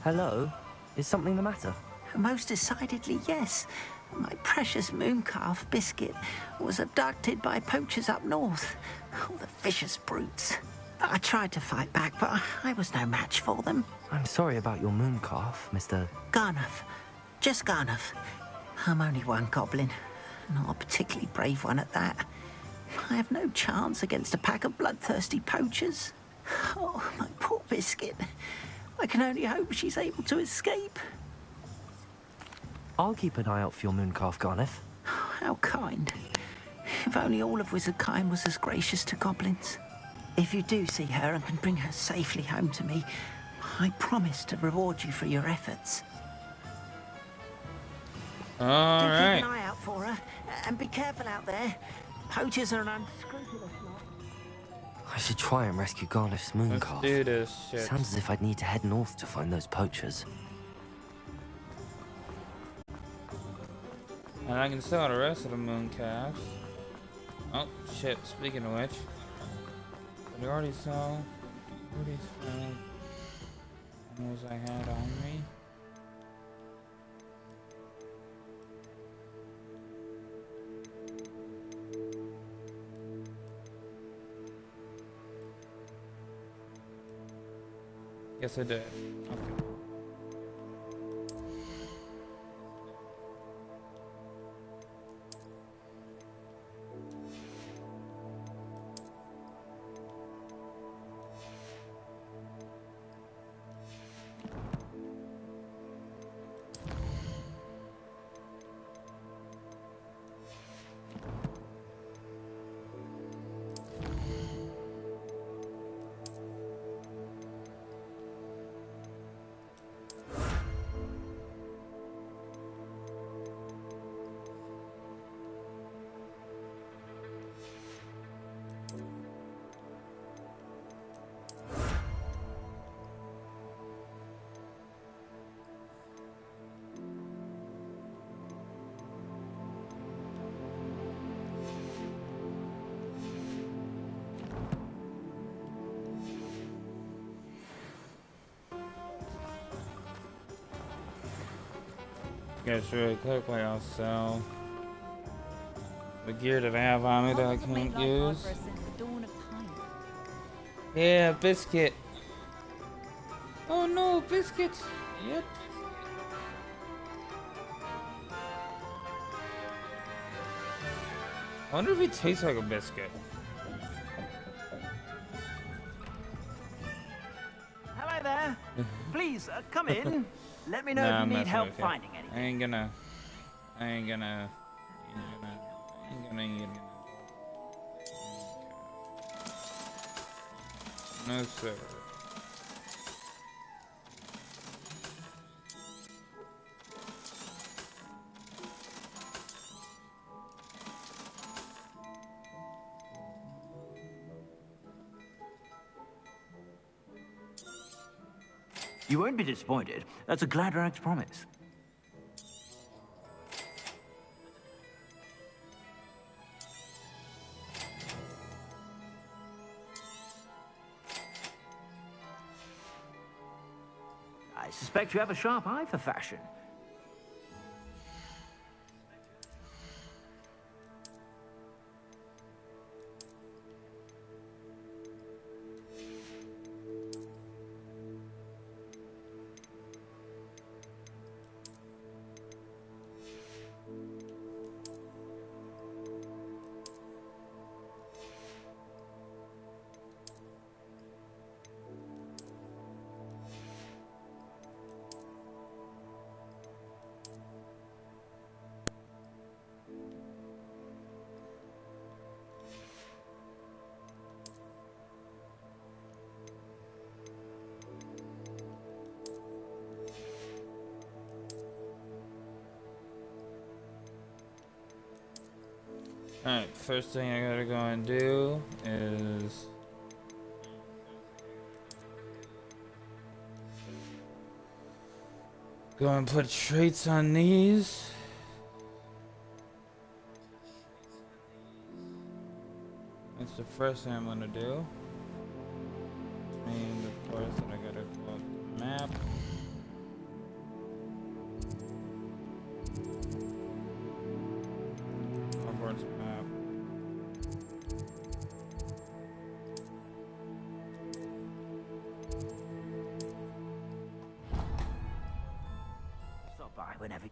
Hello? Is something the matter? Most decidedly, yes. My precious mooncalf, Biscuit, was abducted by poachers up north. Oh, the vicious brutes. I tried to fight back, but I was no match for them. I'm sorry about your mooncalf, Mr. Garnuff. Just Garnuff. I'm only one goblin. Not a particularly brave one at that. I have no chance against a pack of bloodthirsty poachers. Oh, my poor Biscuit. I can only hope she's able to escape. I'll keep an eye out for your mooncalf, Garniff. How kind. If only all of Wizardkind was as gracious to goblins. If you do see her and can bring her safely home to me, I promise to reward you for your efforts. All Do right. keep an eye out for her, and be careful out there. Poachers are an unscrupulous lot. I should try and rescue Garniff's mooncalf. Let's do this shit. Sounds as if I'd need to head north to find those poachers. And I can sell the rest of the mooncalves. Oh shit! Speaking of which, did I already sell? Already sold animals I had on me. Yes, I did. Okay. Guess really quickly I'll sell the gear that I have on me that I can't use. Yeah, Biscuit. Oh no, Biscuit. Yep. I wonder if he tastes like a biscuit. Hello there. Please, come in. Let me know Nah, if I'm you need messing help with you. finding anything. I ain't gonna eat it. No sir. You won't be disappointed. That's a Gladrag's promise. I suspect you have a sharp eye for fashion. Alright, first thing I gotta go and do is go and put traits on these. That's the first thing I'm gonna do. Which means, of course, that I gotta pull up the map. Hogwarts map. Stop by whenever.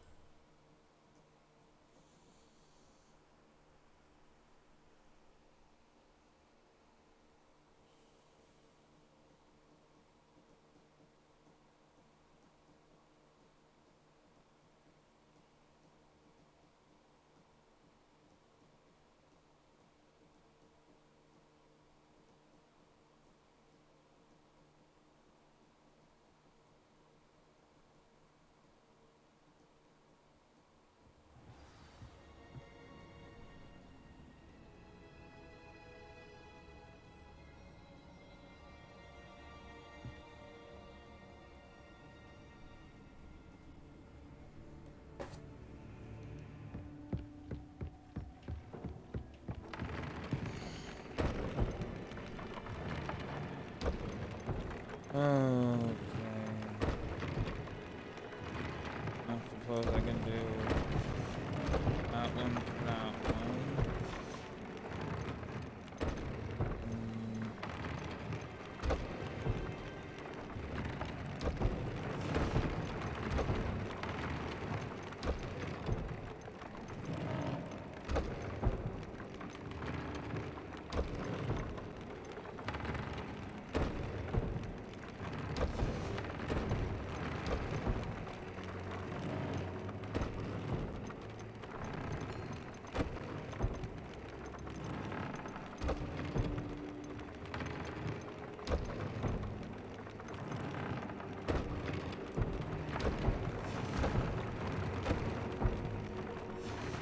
Okay. I suppose I can do that one to that one.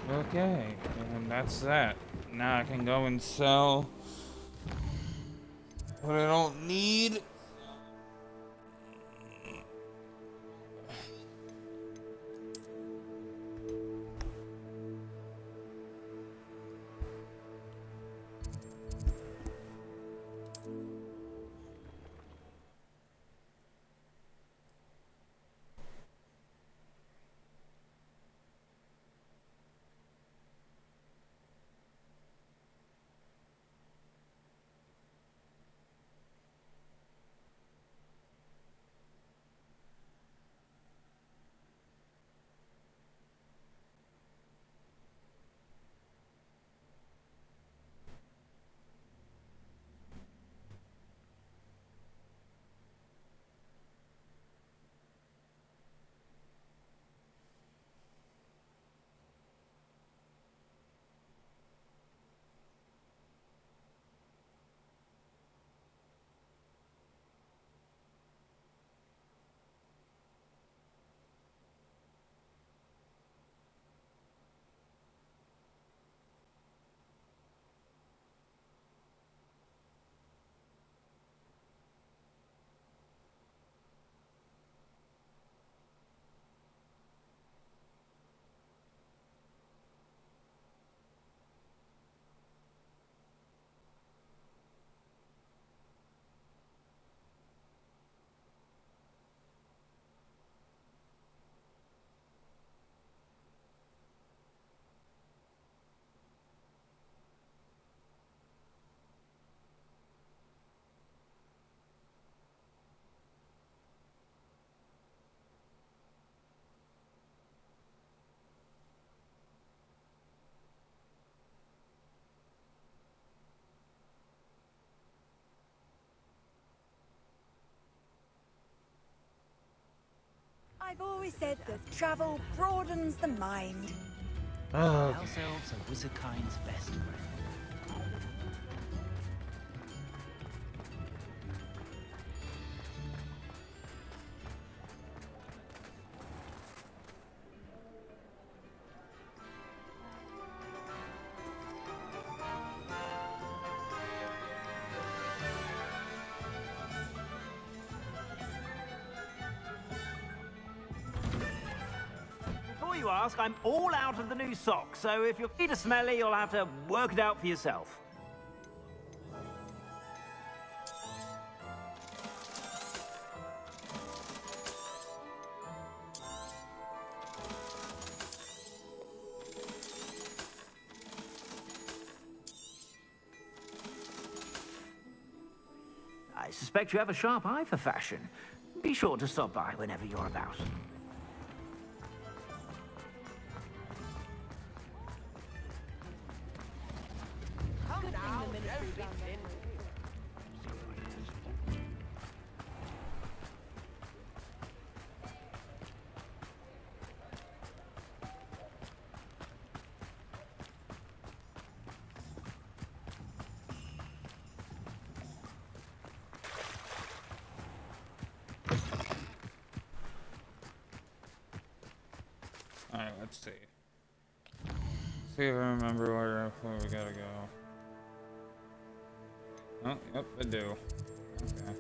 Okay, and that's that. Now I can go and sell what I don't need. I've always said that travel broadens the mind. Oh, House elves are wizardkind's best friend. Before you ask, I'm all out of the new socks, so if your feet are smelly, you'll have to work it out for yourself. I suspect you have a sharp eye for fashion. Be sure to stop by whenever you're about. Alright, let's see. See if I remember where we gotta go. Oh, yep, I do. Okay.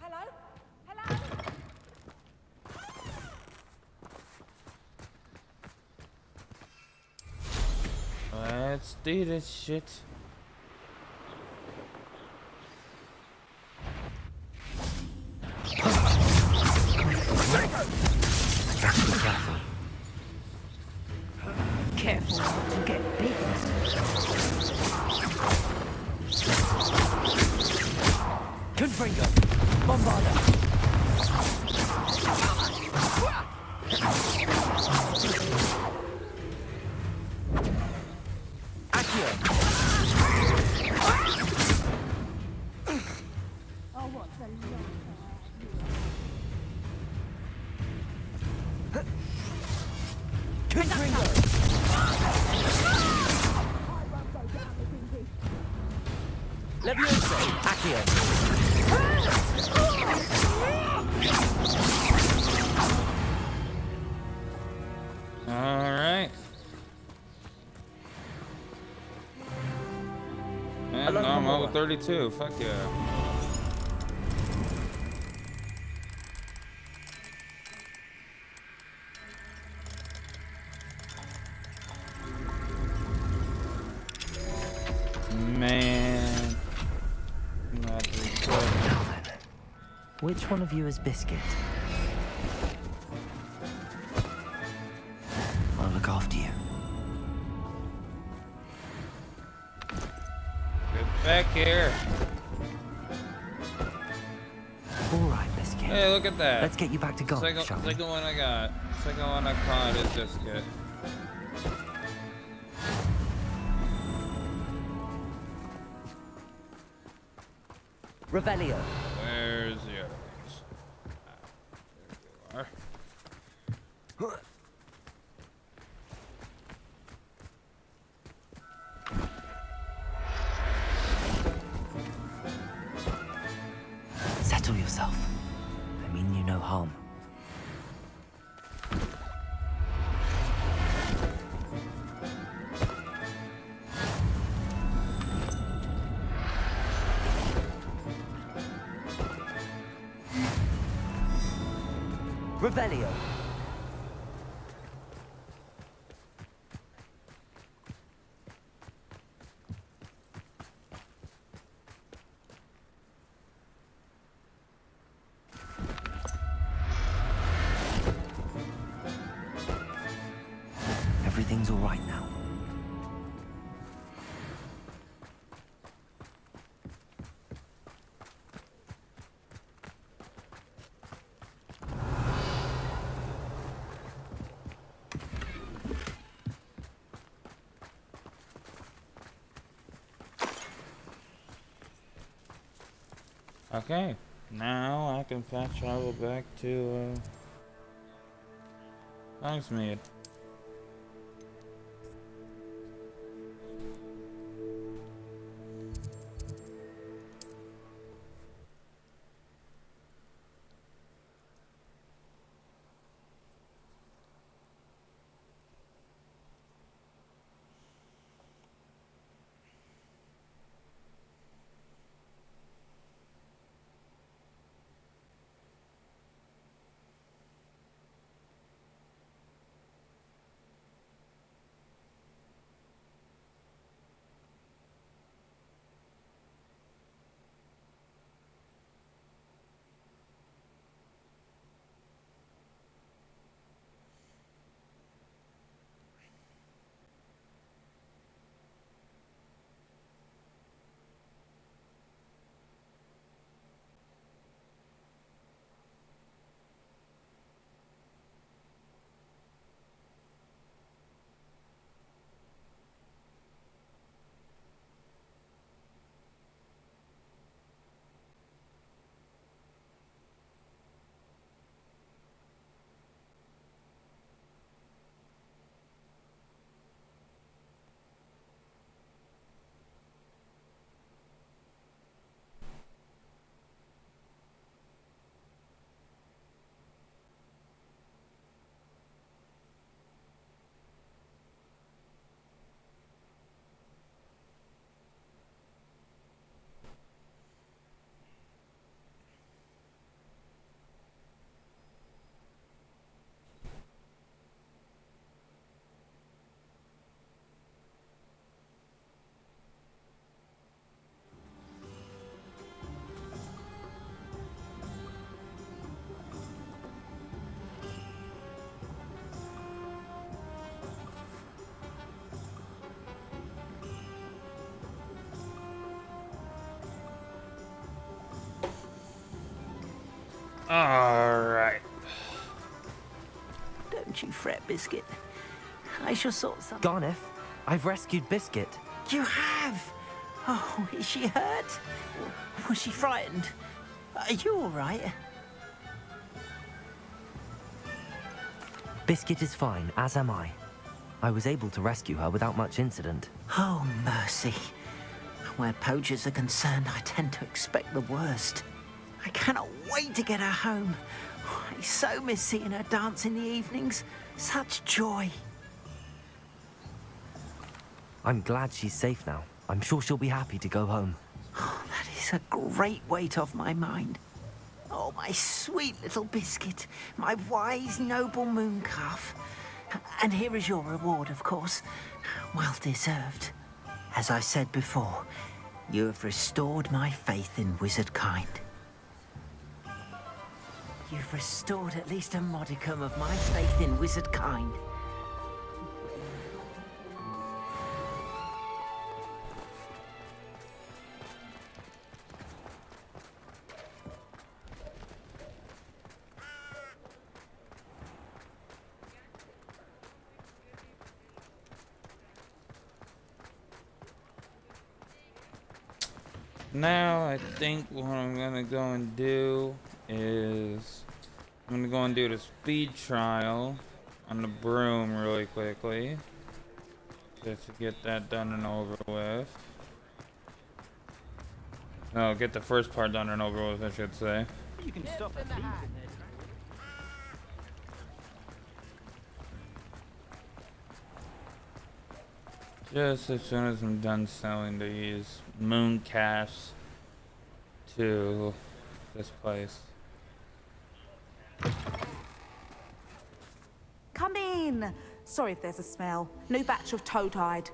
Hello? Hello? Let's do this shit. Careful not to get bit. Confringo! Bombarda! Leviosa! Accio! Alright. And now I'm level 32. Fuck yeah. Man. Not very good. Which one of you is Biscuit? I'll look after you. Get back here. Hey, look at that. Let's get you back to Garth, shall we? Second one I got. Second one I caught is Biscuit. Revelio. Where's the other ones? There you are. Settle yourself. I mean you no harm. Revelio. Everything's all right now. Okay, now I can fast travel back to Hogsmeade. Alright. Don't you fret, Biscuit. I shall sort some. Garneth, I've rescued Biscuit. You have? Oh, is she hurt? Was she frightened? Are you all right? Biscuit is fine, as am I. I was able to rescue her without much incident. Oh, mercy. Where poachers are concerned, I tend to expect the worst. I cannot wait to get her home. I so miss seeing her dance in the evenings. Such joy. I'm glad she's safe now. I'm sure she'll be happy to go home. Oh, that is a great weight off my mind. Oh, my sweet little Biscuit. My wise, noble moon calf. And here is your reward, of course. Well deserved. As I said before, you have restored my faith in wizard kind. You've restored at least a modicum of my faith in wizard kind. Now I think what I'm gonna go and do is I'm gonna go and do the speed trial on the broom really quickly, just to get that done and over with. No, get the first part done and over with, I should say. You can stop a thief in there. Just as soon as I'm done selling these moon calves to this place. Come in. Sorry if there's a smell. New batch of toad-hide.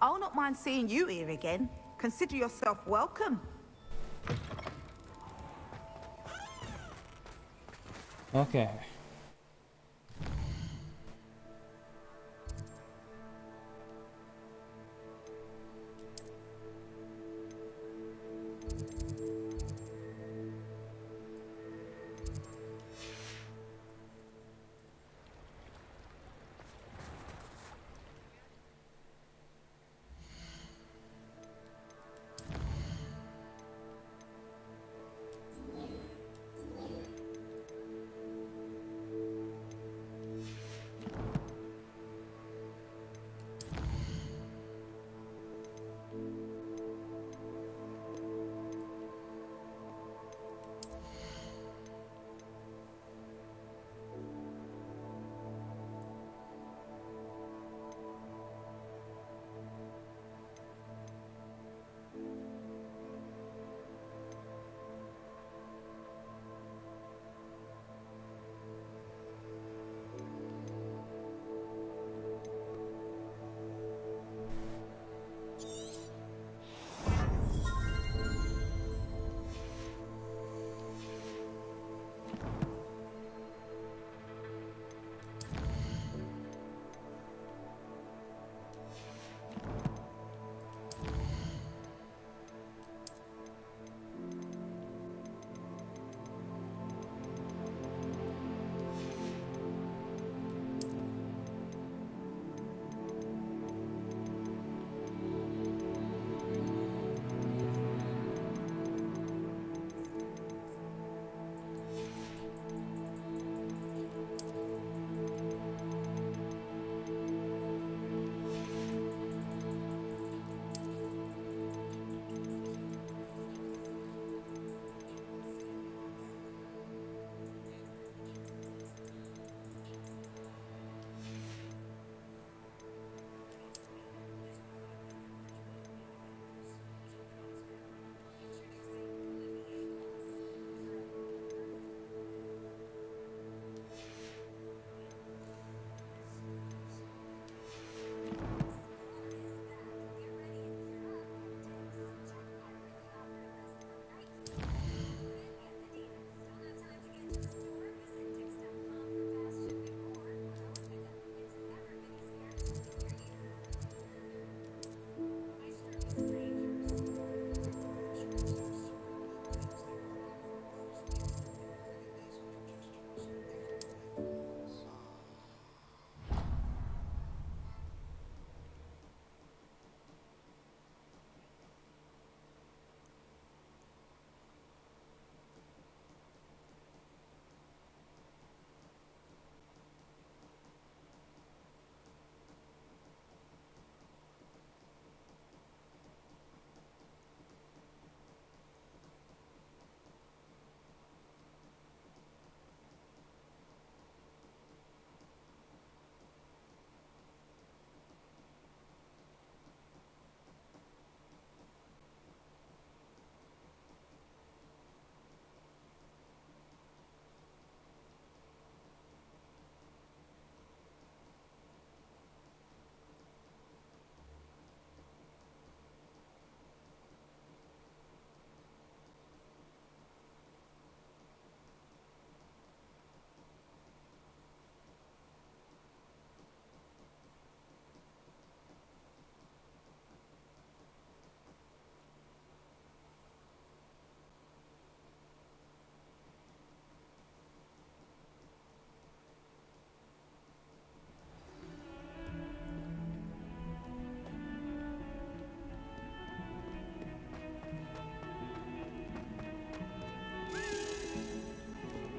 I'll not mind seeing you here again. Consider yourself welcome. Okay.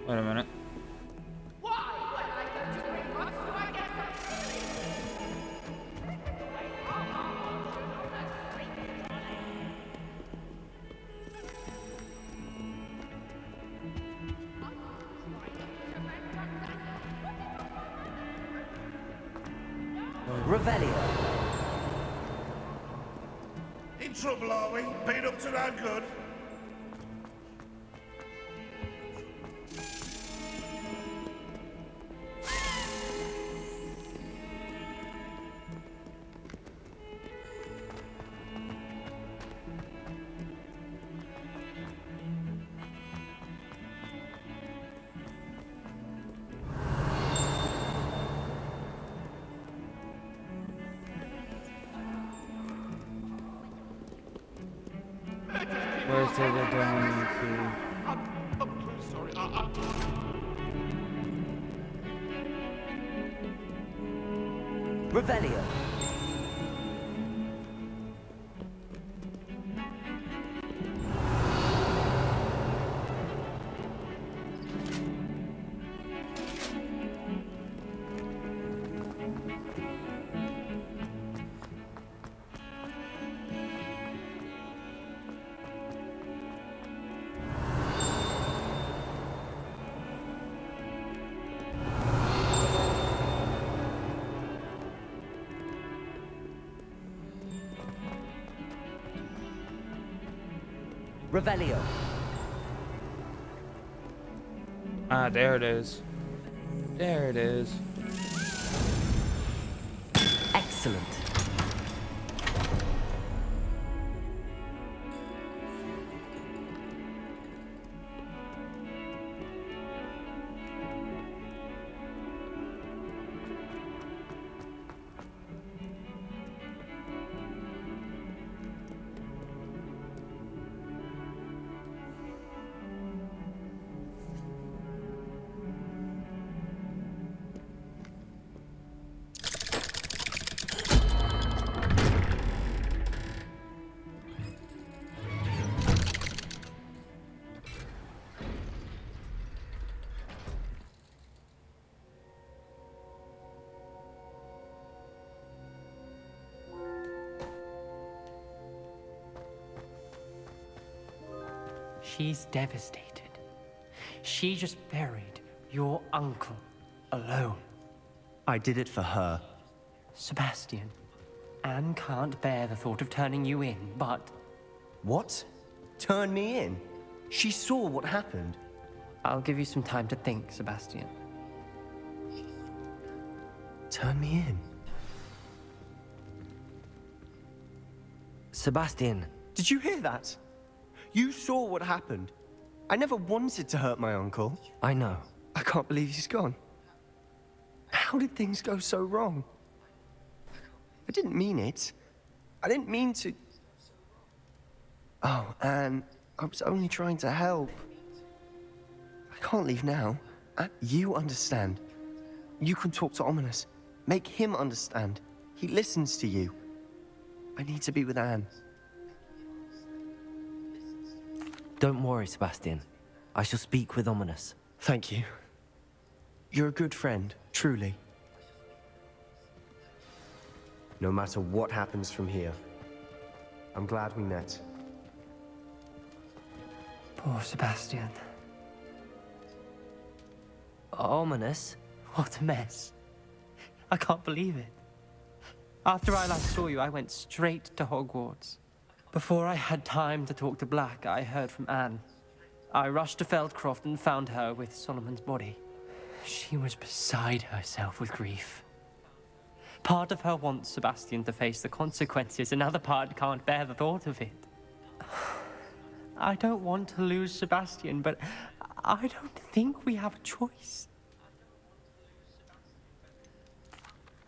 Wait a minute. Revelio. In trouble, are we? Been up to no good? Where's the going to? I'm sorry. Revelio. Revelio. Ah, there it is. There it is. Excellent. She's devastated. She just buried your uncle alone. I did it for her. Sebastian, Anne can't bear the thought of turning you in, but... What? Turn me in? She saw what happened. I'll give you some time to think, Sebastian. Turn me in? Sebastian. Did you hear that? You saw what happened. I never wanted to hurt my uncle. I know. I can't believe he's gone. How did things go so wrong? I didn't mean it. I didn't mean to... Oh, Anne, I was only trying to help. I can't leave now. You understand. You can talk to Ominous. Make him understand. He listens to you. I need to be with Anne. Don't worry, Sebastian. I shall speak with Ominous. Thank you. You're a good friend, truly. No matter what happens from here, I'm glad we met. Poor Sebastian. Ominous? What a mess. I can't believe it. After I last saw you, I went straight to Hogwarts. Before I had time to talk to Black, I heard from Anne. I rushed to Feldcroft and found her with Solomon's body. She was beside herself with grief. Part of her wants Sebastian to face the consequences, another part can't bear the thought of it. I don't want to lose Sebastian, but I don't think we have a choice.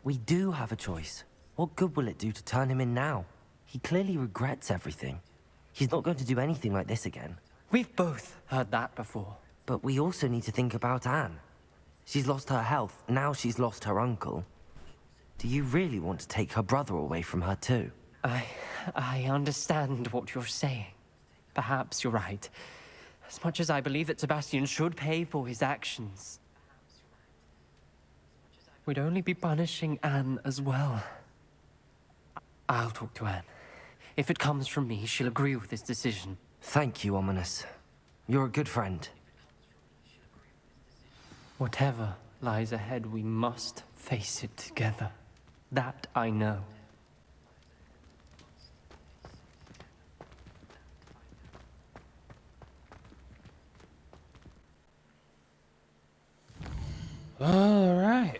We do have a choice. What good will it do to turn him in now? He clearly regrets everything. He's not going to do anything like this again. We've both heard that before. But we also need to think about Anne. She's lost her health, now she's lost her uncle. Do you really want to take her brother away from her too? I understand what you're saying. Perhaps you're right. As much as I believe that Sebastian should pay for his actions, we'd only be punishing Anne as well. I'll talk to Anne. If it comes from me, she'll agree with this decision. Thank you, Ominous. You're a good friend. Whatever lies ahead, we must face it together. That I know. All right.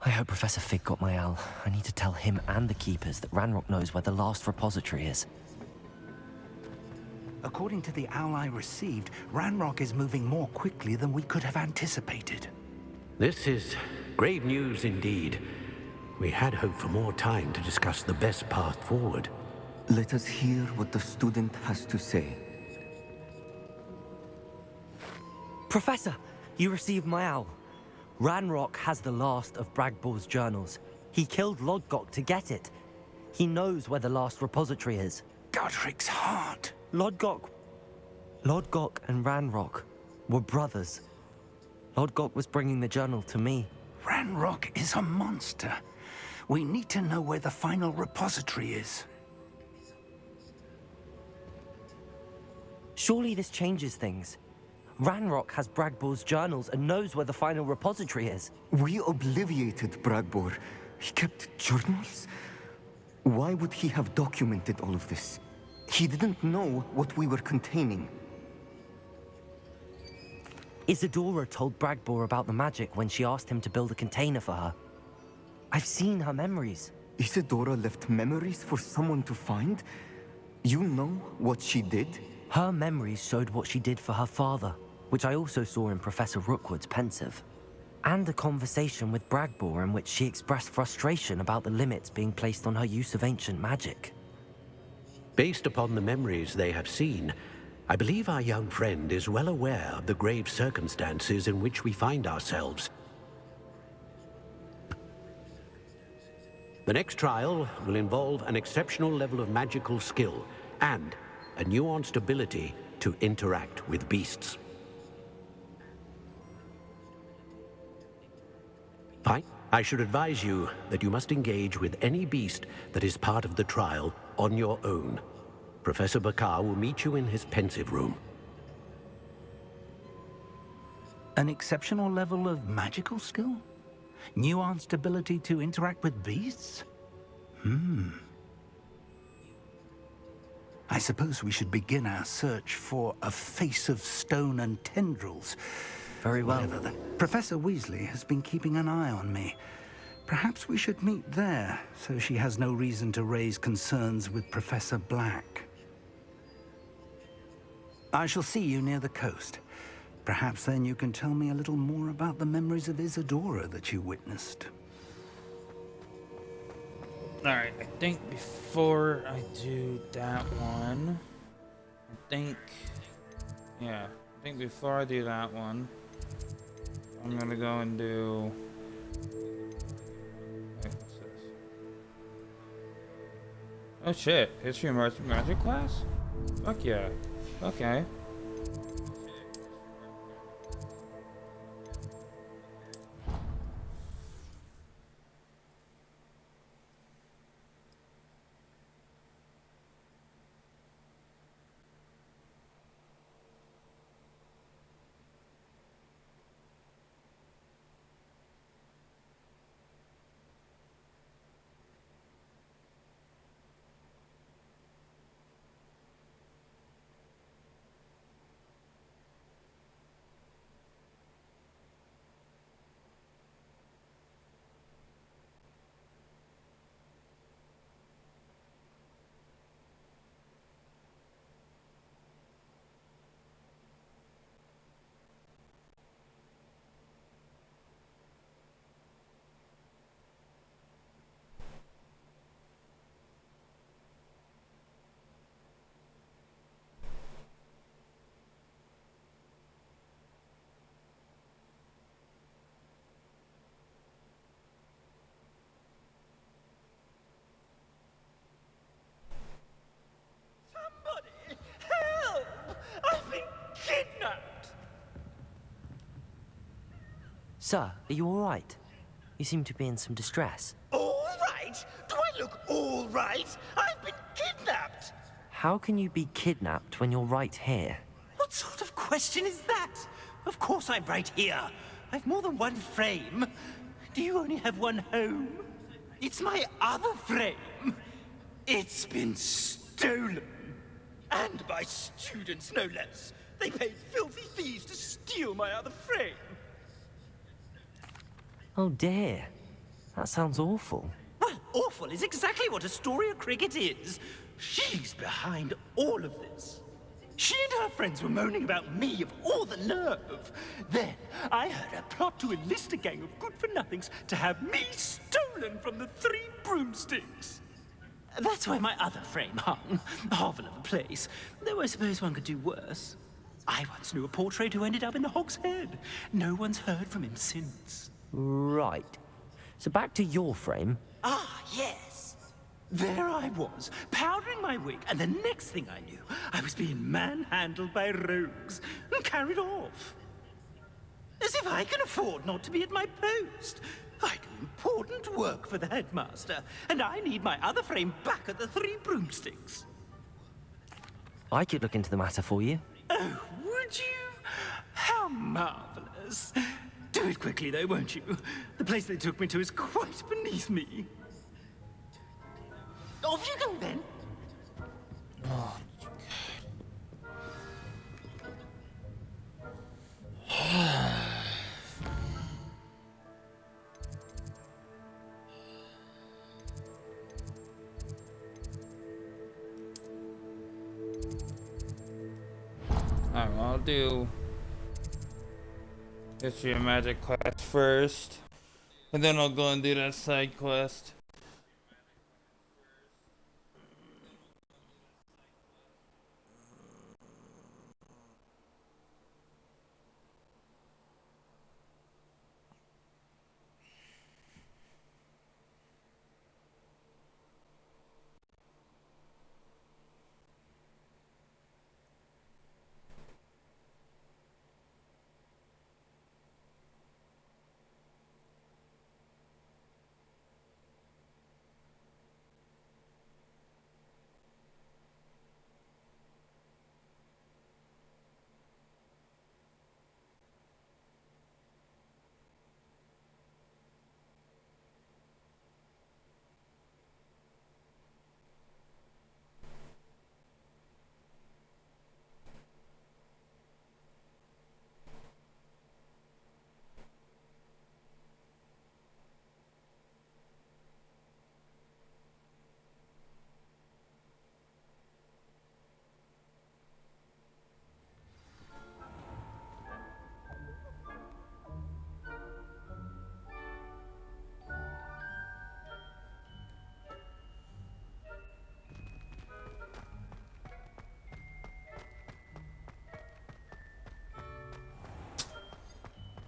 I hope Professor Fig got my owl. I need to tell him and the Keepers that Ranrock knows where the last repository is. According to the owl I received, Ranrock is moving more quickly than we could have anticipated. This is grave news indeed. We had hoped for more time to discuss the best path forward. Let us hear what the student has to say. Professor, you received my owl. Ranrock has the last of Bragbor's journals. He killed Lodgok to get it. He knows where the last repository is. Godric's heart. Lodgok and Ranrock were brothers. Lodgok was bringing the journal to me. Ranrock is a monster. We need to know where the final repository is. Surely this changes things. Ranrock has Bragbor's journals and knows where the final repository is. We obliviated Bragbor. He kept journals? Why would he have documented all of this? He didn't know what we were containing. Isadora told Bragbor about the magic when she asked him to build a container for her. I've seen her memories. Isadora left memories for someone to find? You know what she did? Her memories showed what she did for her father, which I also saw in Professor Rookwood's pensive. And a conversation with Bragbor in which she expressed frustration about the limits being placed on her use of ancient magic. Based upon the memories they have seen, I believe our young friend is well aware of the grave circumstances in which we find ourselves. The next trial will involve an exceptional level of magical skill and a nuanced ability to interact with beasts. Fine. I should advise you that you must engage with any beast that is part of the trial on your own. Professor Bakar will meet you in his pensive room. An exceptional level of magical skill? Nuanced ability to interact with beasts? I suppose we should begin our search for a face of stone and tendrils. Very well. Whatever that. Professor Weasley has been keeping an eye on me. Perhaps we should meet there, so she has no reason to raise concerns with Professor Black. I shall see you near the coast. Perhaps then you can tell me a little more about the memories of Isadora that you witnessed. Alright, I think before I do that one, I think before I do that one, I'm gonna go and do, wait, what's this? Oh shit, History of Magic class? Fuck yeah, okay. Help! I've been kidnapped! Sir, are you all right? You seem to be in some distress. All right? Do I look all right? I've been kidnapped! How can you be kidnapped when you're right here? What sort of question is that? Of course I'm right here. I've more than one frame. Do you only have one home? It's my other frame. It's been stolen. And by students, no less. They paid filthy thieves to steal my other frame. Oh dear. That sounds awful. Well, awful is exactly what Astoria Cricket is. She's behind all of this. She and her friends were moaning about me of all the nerve. Then I heard her plot to enlist a gang of good-for-nothings to have me stolen from the Three Broomsticks. That's where my other frame hung. Hovel of a place. Though I suppose one could do worse. I once knew a portrait who ended up in the Hog's Head. No one's heard from him since. Right. So back to your frame. Ah, yes. There I was, powdering my wig, and the next thing I knew, I was being manhandled by rogues and carried off. As if I can afford not to be at my post. I do important work for the headmaster, and I need my other frame back at the Three Broomsticks. I could look into the matter for you. Oh, would you? How marvelous. Do it quickly, though, won't you? The place they took me to is quite beneath me. Off you go, then. Oh, Alright, well, I'll do History of Magic class first, and then I'll go and do that side quest.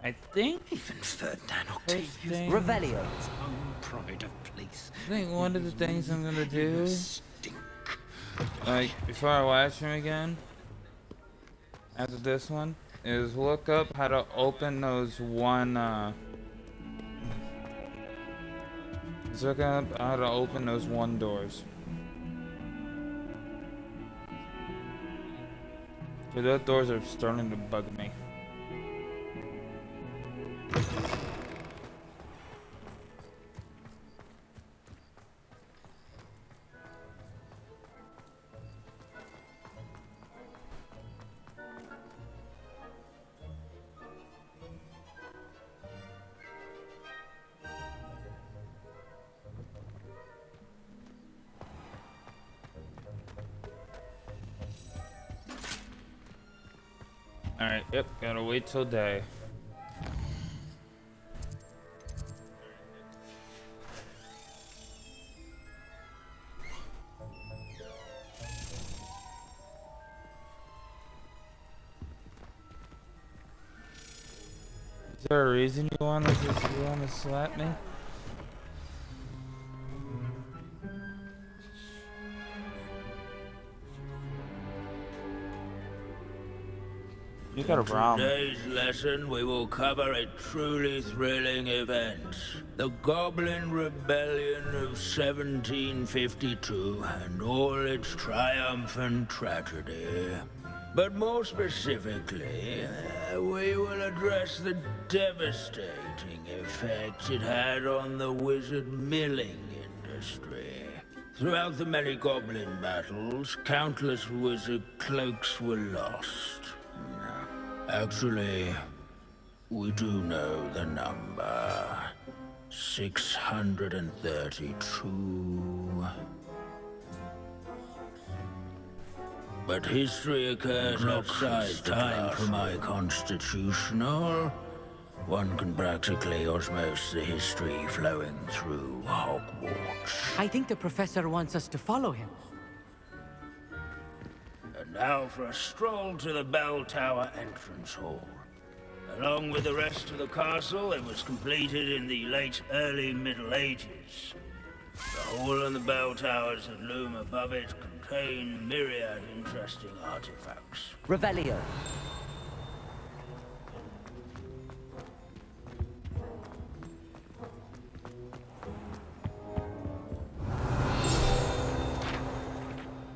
I think. Even Ferdinand Octavius. Revelio. Pride of place. I think one of the things I'm gonna do, like before I watch him again, after this one, is look up how to open those one. Let's look up how to open those one doors. So those doors are starting to bug me. Alright, yep, gotta wait till day. Is there a reason you wanna slap me? You got a problem. Today's lesson, we will cover a truly thrilling event. The Goblin Rebellion of 1752 and all its triumphant tragedy. But more specifically, we will address the devastating effect it had on the wizard milling industry. Throughout the many goblin battles, countless wizard cloaks were lost. Actually, we do know the number. 632. But history occurs outside time for my constitutional. One can practically osmose the history flowing through Hogwarts. I think the professor wants us to follow him. And now for a stroll to the bell tower entrance hall. Along with the rest of the castle, it was completed in the late early Middle Ages. The hall and the bell towers that loom above it contain myriad interesting artifacts. Revelio.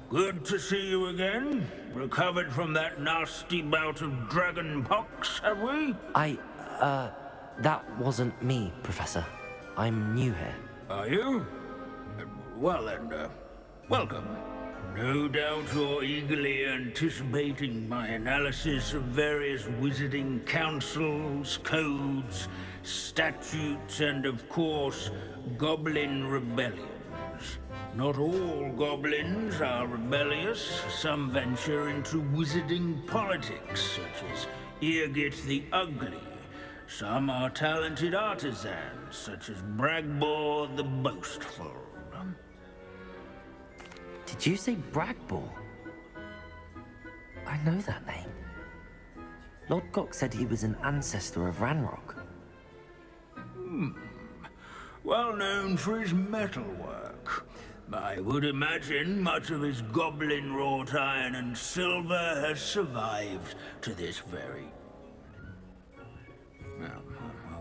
Good to see you again. Recovered from that nasty bout of dragon pox, have we? That wasn't me, Professor. I'm new here. Are you? Well then, welcome. No doubt you're eagerly anticipating my analysis of various wizarding councils, codes, statutes, and of course, goblin rebellions. Not all goblins are rebellious. Some venture into wizarding politics, such as Irgit the Ugly. Some are talented artisans, such as Bragbor the Boastful. Did you say Bragbor? I know that name. Lord Gok said he was an ancestor of Ranrock. Well known for his metalwork. I would imagine much of his goblin wrought iron and silver has survived to this very... Now,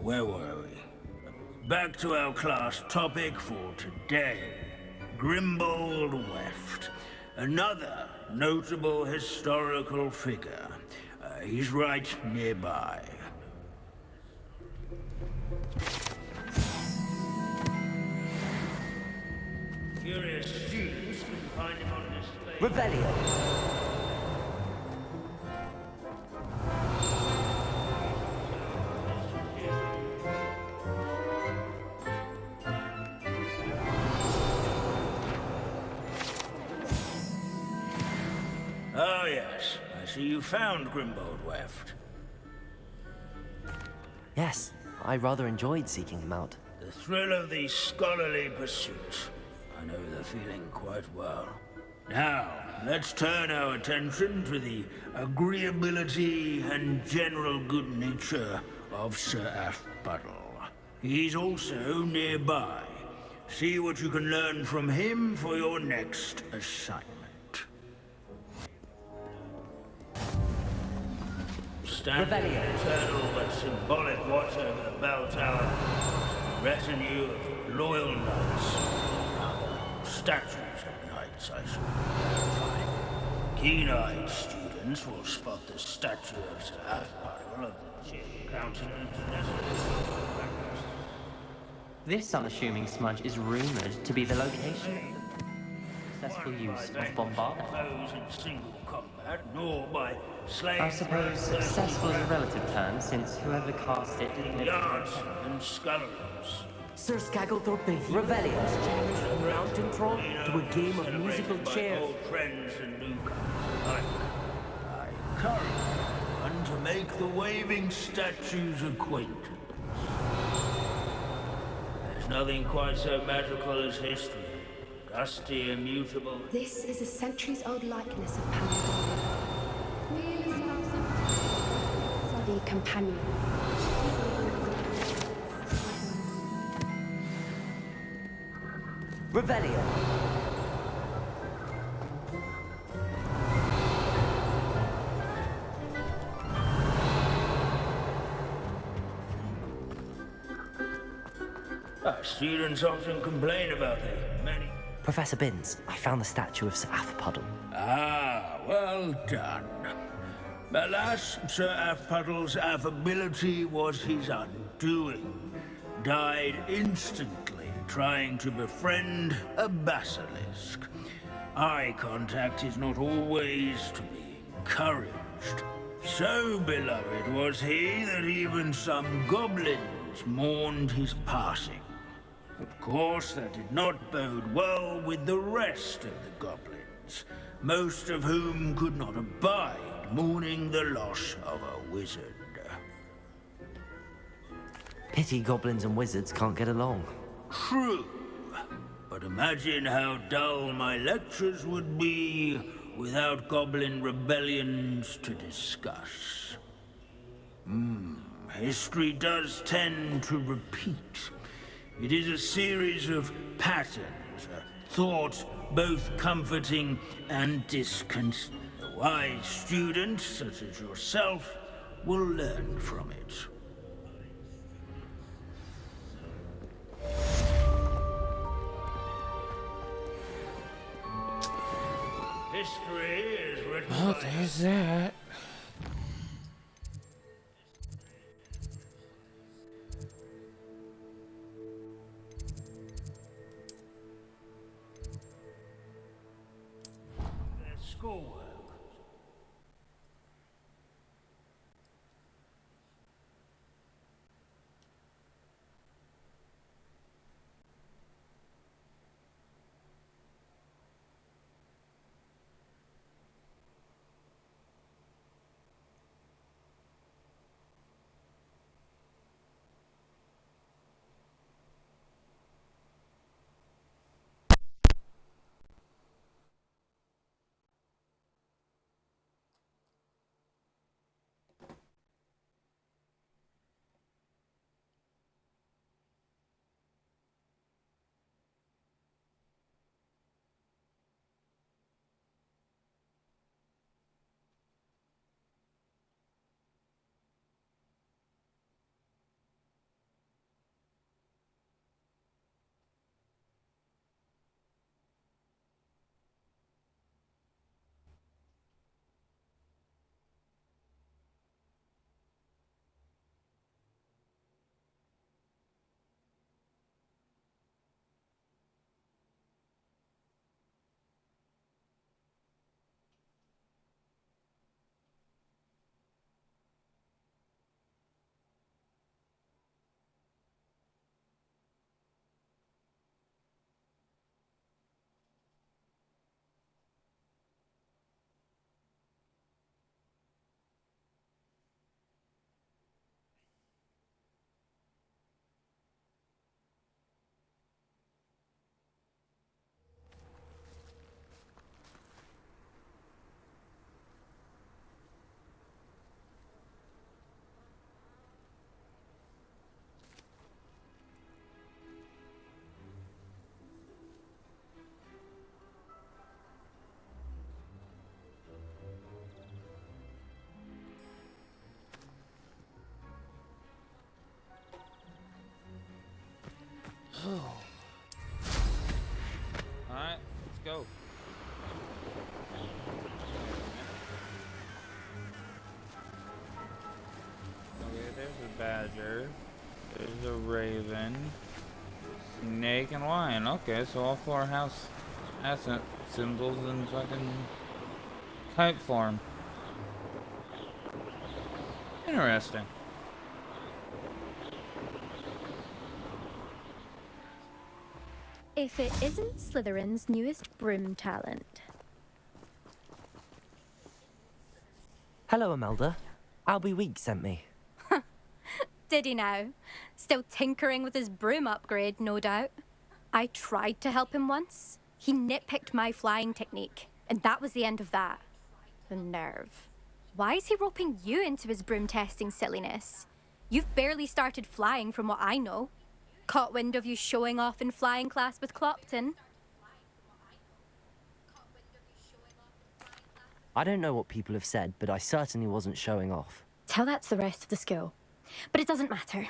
where were we? Back to our class topic for today. Grimbold Weft. Another notable historical figure. He's right nearby. Curious students can find him on display. Revelio. Oh yes, I see you found Grimbold Weft. Yes, I rather enjoyed seeking him out. The thrill of the scholarly pursuit. I know the feeling quite well. Now, let's turn our attention to the agreeability and general good nature of Sir Aphbuttle. He's also nearby. See what you can learn from him for your next assignment. Standing eternal but symbolic watch over the bell tower, retinue of loyal knights, rather statues of knights, I should clarify. Keen-eyed students will spot the statue of Sir Aphbuttle of the chief countenance This unassuming smudge is rumored to be the location of successful use of bombardment. Nor by slaves. I suppose successful is a relative term, since whoever cast it didn't live yards and sculleries. Sir Scagglethorpe the Revelio challenged the mountain troll to a game of musical chairs. Old friends and new comers. I encourage one to make the waving statue's acquaintance. There's nothing quite so magical as history. Dusty, immutable. This is a centuries-old likeness of Pandora. Study companion. Revelio. Students often complain about the many... Professor Binns, I found the statue of Sir Aphbuttle. Ah, well done. Alas, Sir Aphbuttle's affability was his undoing. Died instantly trying to befriend a basilisk. Eye contact is not always to be encouraged. So beloved was he that even some goblins mourned his passing. Of course, that did not bode well with the rest of the goblins, most of whom could not abide mourning the loss of a wizard. Pity goblins and wizards can't get along. True, but imagine how dull my lectures would be without goblin rebellions to discuss. History does tend to repeat. It is a series of patterns, a thought both comforting and disconcerting. A wise student, such as yourself, will learn from it. History is written Oh, there's that. Schoolwork. badger. There's a raven. Snake and lion. Okay, so all 4 house asset symbols in fucking type form. Interesting. If it isn't Slytherin's newest broom talent. Hello, Imelda. Albie Week sent me. Did he now? Still tinkering with his broom upgrade, no doubt. I tried to help him once. He nitpicked my flying technique, and that was the end of that. The nerve. Why is he roping you into his broom testing silliness? You've barely started flying from what I know. Caught wind of you showing off in flying class with Clopton. I don't know what people have said, but I certainly wasn't showing off. Tell that to the rest of the school. But it doesn't matter.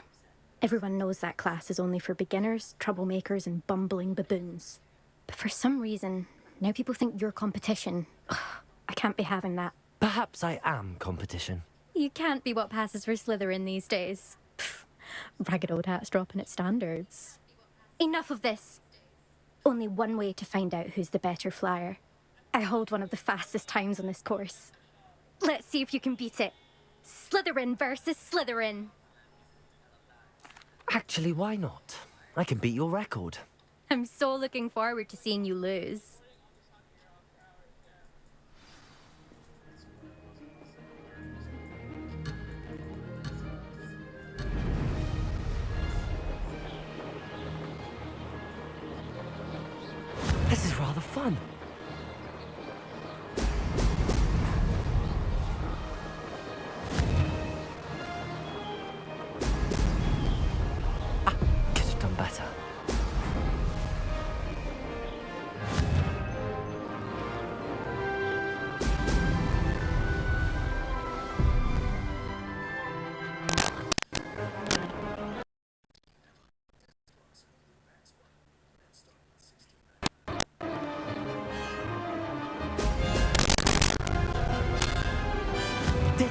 Everyone knows that class is only for beginners, troublemakers, and bumbling baboons. But for some reason, now people think you're competition. Ugh, I can't be having that. Perhaps I am competition. You can't be what passes for Slytherin these days. Pfft, ragged old hat's dropping its standards. Enough of this. Only one way to find out who's the better flyer. I hold one of the fastest times on this course. Let's see if you can beat it. Slytherin versus Slytherin. Actually, why not? I can beat your record. I'm so looking forward to seeing you lose. This is rather fun. Could have done better. Did it!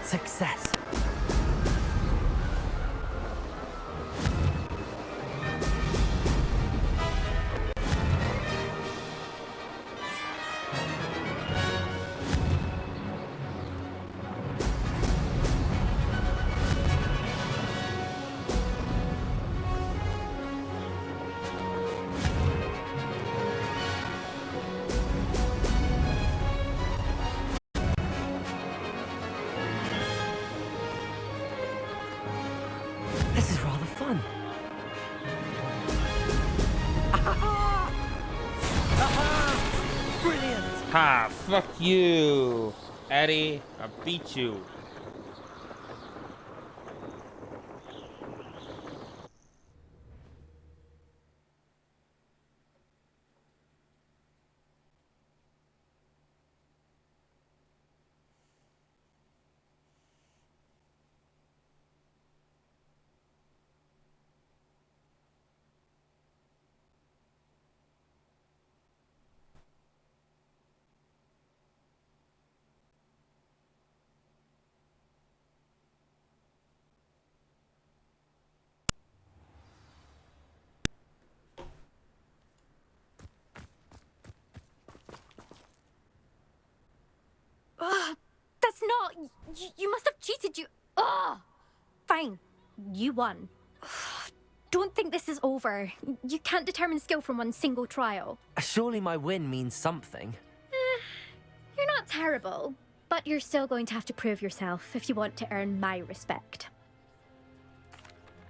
Success. This is rather fun. Brilliant! Ha! Fuck you, Eddie. I beat you. Ugh, that's not... You must have cheated, you... Ugh! Fine. You won. Ugh, don't think this is over. You can't determine skill from one single trial. Surely my win means something. You're not terrible, but you're still going to have to prove yourself if you want to earn my respect.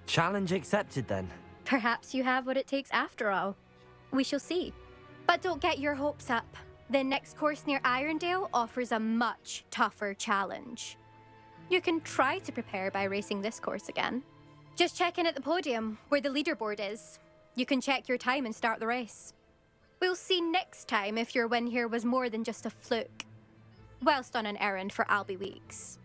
Challenge accepted then. Perhaps you have what it takes after all. We shall see. But don't get your hopes up. The next course near Irondale offers a much tougher challenge. You can try to prepare by racing this course again. Just check in at the podium, where the leaderboard is. You can check your time and start the race. We'll see next time if your win here was more than just a fluke. Whilst on an errand for Albie Weeks.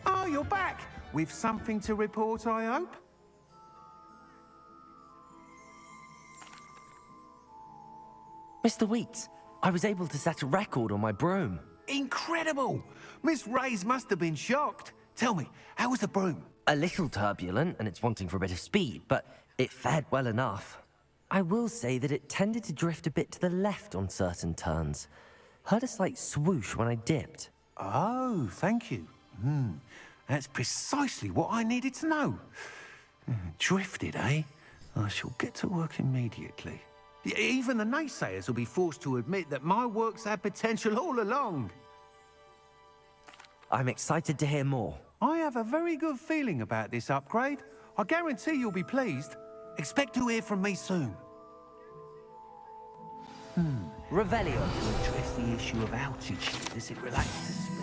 Oh, you're back! With something to report, I hope? Mr. Weeks, I was able to set a record on my broom. Incredible! Miss Reyes must have been shocked. Tell me, how was the broom? A little turbulent, and it's wanting for a bit of speed, but it fared well enough. I will say that it tended to drift a bit to the left on certain turns. Heard a slight swoosh when I dipped. Oh, thank you. That's precisely what I needed to know. Drifted, eh? I shall get to work immediately. Even the naysayers will be forced to admit that my work's had potential all along. I'm excited to hear more. I have a very good feeling about this upgrade. I guarantee you'll be pleased. Expect to hear from me soon. Revelio. To address the issue of altitude as it relates to speed.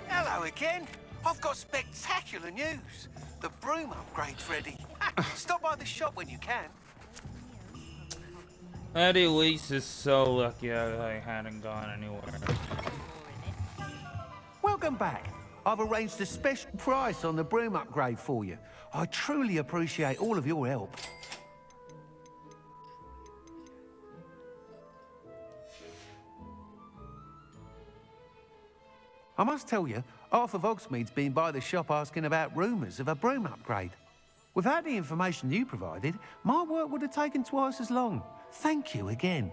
Hello again. I've got spectacular news. The broom upgrade's ready. Stop by the shop when you can. Eddie Weeks is so lucky I hadn't gone anywhere. Welcome back. I've arranged a special price on the broom upgrade for you. I truly appreciate all of your help. I must tell you, half of Hogsmeade's been by the shop asking about rumours of a broom upgrade. Without the information you provided, my work would have taken twice as long. Thank you again.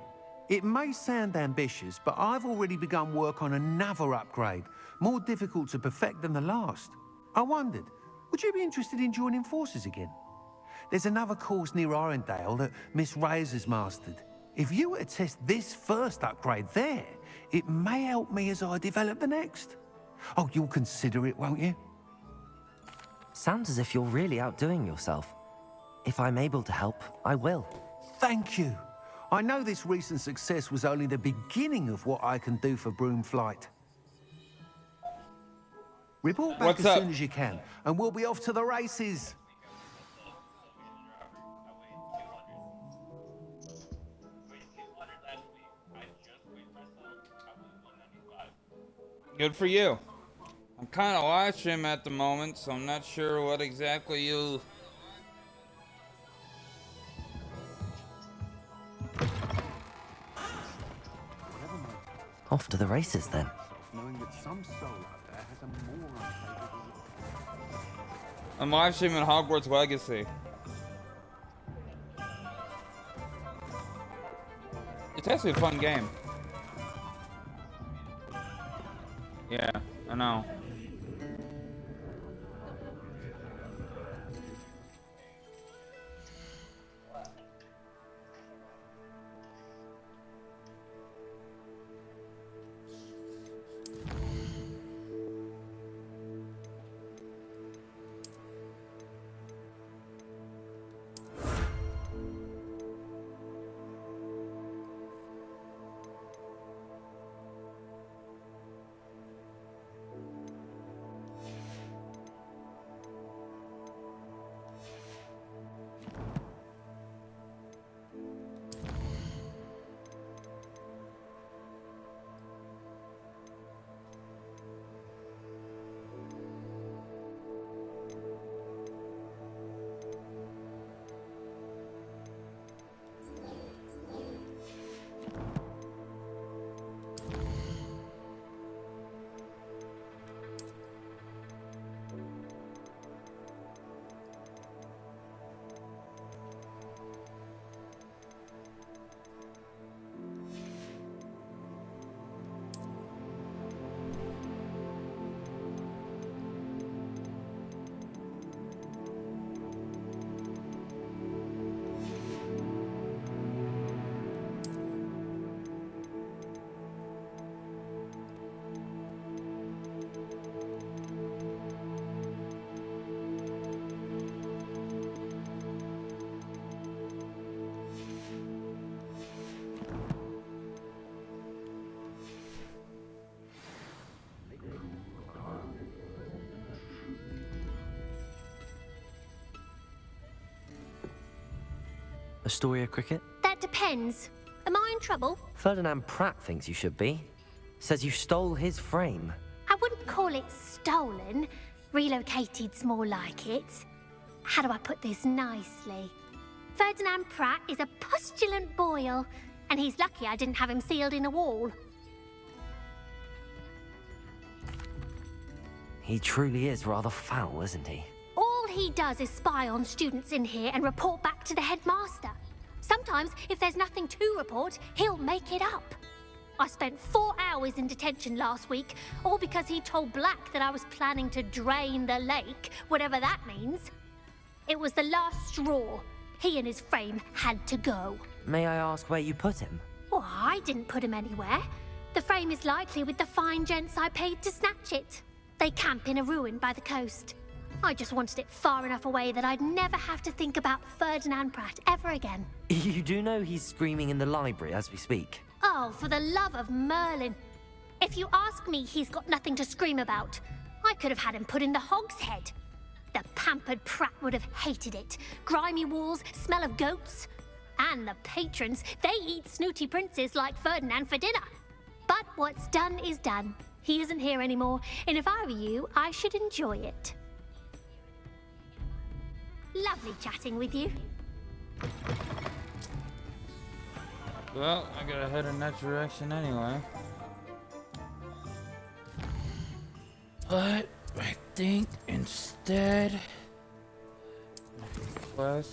It may sound ambitious, but I've already begun work on another upgrade, more difficult to perfect than the last. I wondered, would you be interested in joining forces again? There's another course near Arendelle that Miss Reyes has mastered. If you were to test this first upgrade there, it may help me as I develop the next. Oh, you'll consider it, won't you? Sounds as if you're really outdoing yourself. If I'm able to help, I will. Thank you. I know this recent success was only the beginning of what I can do for Broomflight. Report back What's as up? soon as you can, and we'll be off to the races. Good for you. I'm kind of live stream at the moment, so I'm not sure what exactly you... Off to the races then. Knowing that some soul out there has a more unfavorable... I'm live streaming Hogwarts Legacy. It's actually a fun game. Yeah, I know. Astoria Cricket? That depends. Am I in trouble? Ferdinand Pratt thinks you should be. Says you stole his frame. I wouldn't call it stolen. Relocated's more like it. How do I put this nicely? Ferdinand Pratt is a postulant boil, and he's lucky I didn't have him sealed in a wall. He truly is rather foul, isn't he? All he does is spy on students in here and report back to the headmaster. Sometimes, if there's nothing to report, he'll make it up. I spent 4 hours in detention last week, all because he told Black that I was planning to drain the lake, whatever that means. It was the last straw. He and his frame had to go. May I ask where you put him? Well, I didn't put him anywhere. The frame is likely with the fine gents I paid to snatch it. They camp in a ruin by the coast. I just wanted it far enough away that I'd never have to think about Ferdinand Pratt ever again. You do know he's screaming in the library as we speak. Oh, for the love of Merlin. If you ask me, he's got nothing to scream about. I could have had him put in the hogshead. The pampered Pratt would have hated it. Grimy walls, smell of goats. And the patrons, they eat snooty princes like Ferdinand for dinner. But what's done is done. He isn't here anymore, and if I were you, I should enjoy it. Lovely chatting with you. Well, I gotta head in that direction anyway. But I think instead, quest.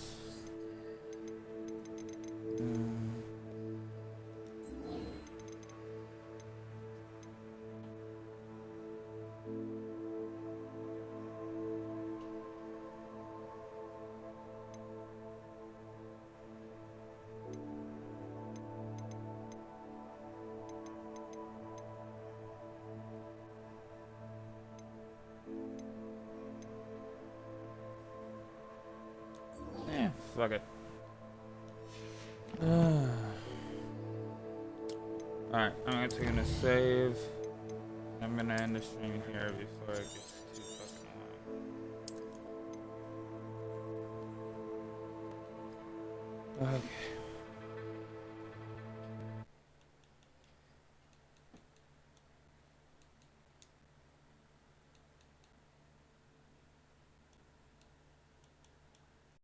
Yeah, fuck it. Alright, I'm actually gonna save. I'm gonna end the stream here before it gets too fucking long. Okay.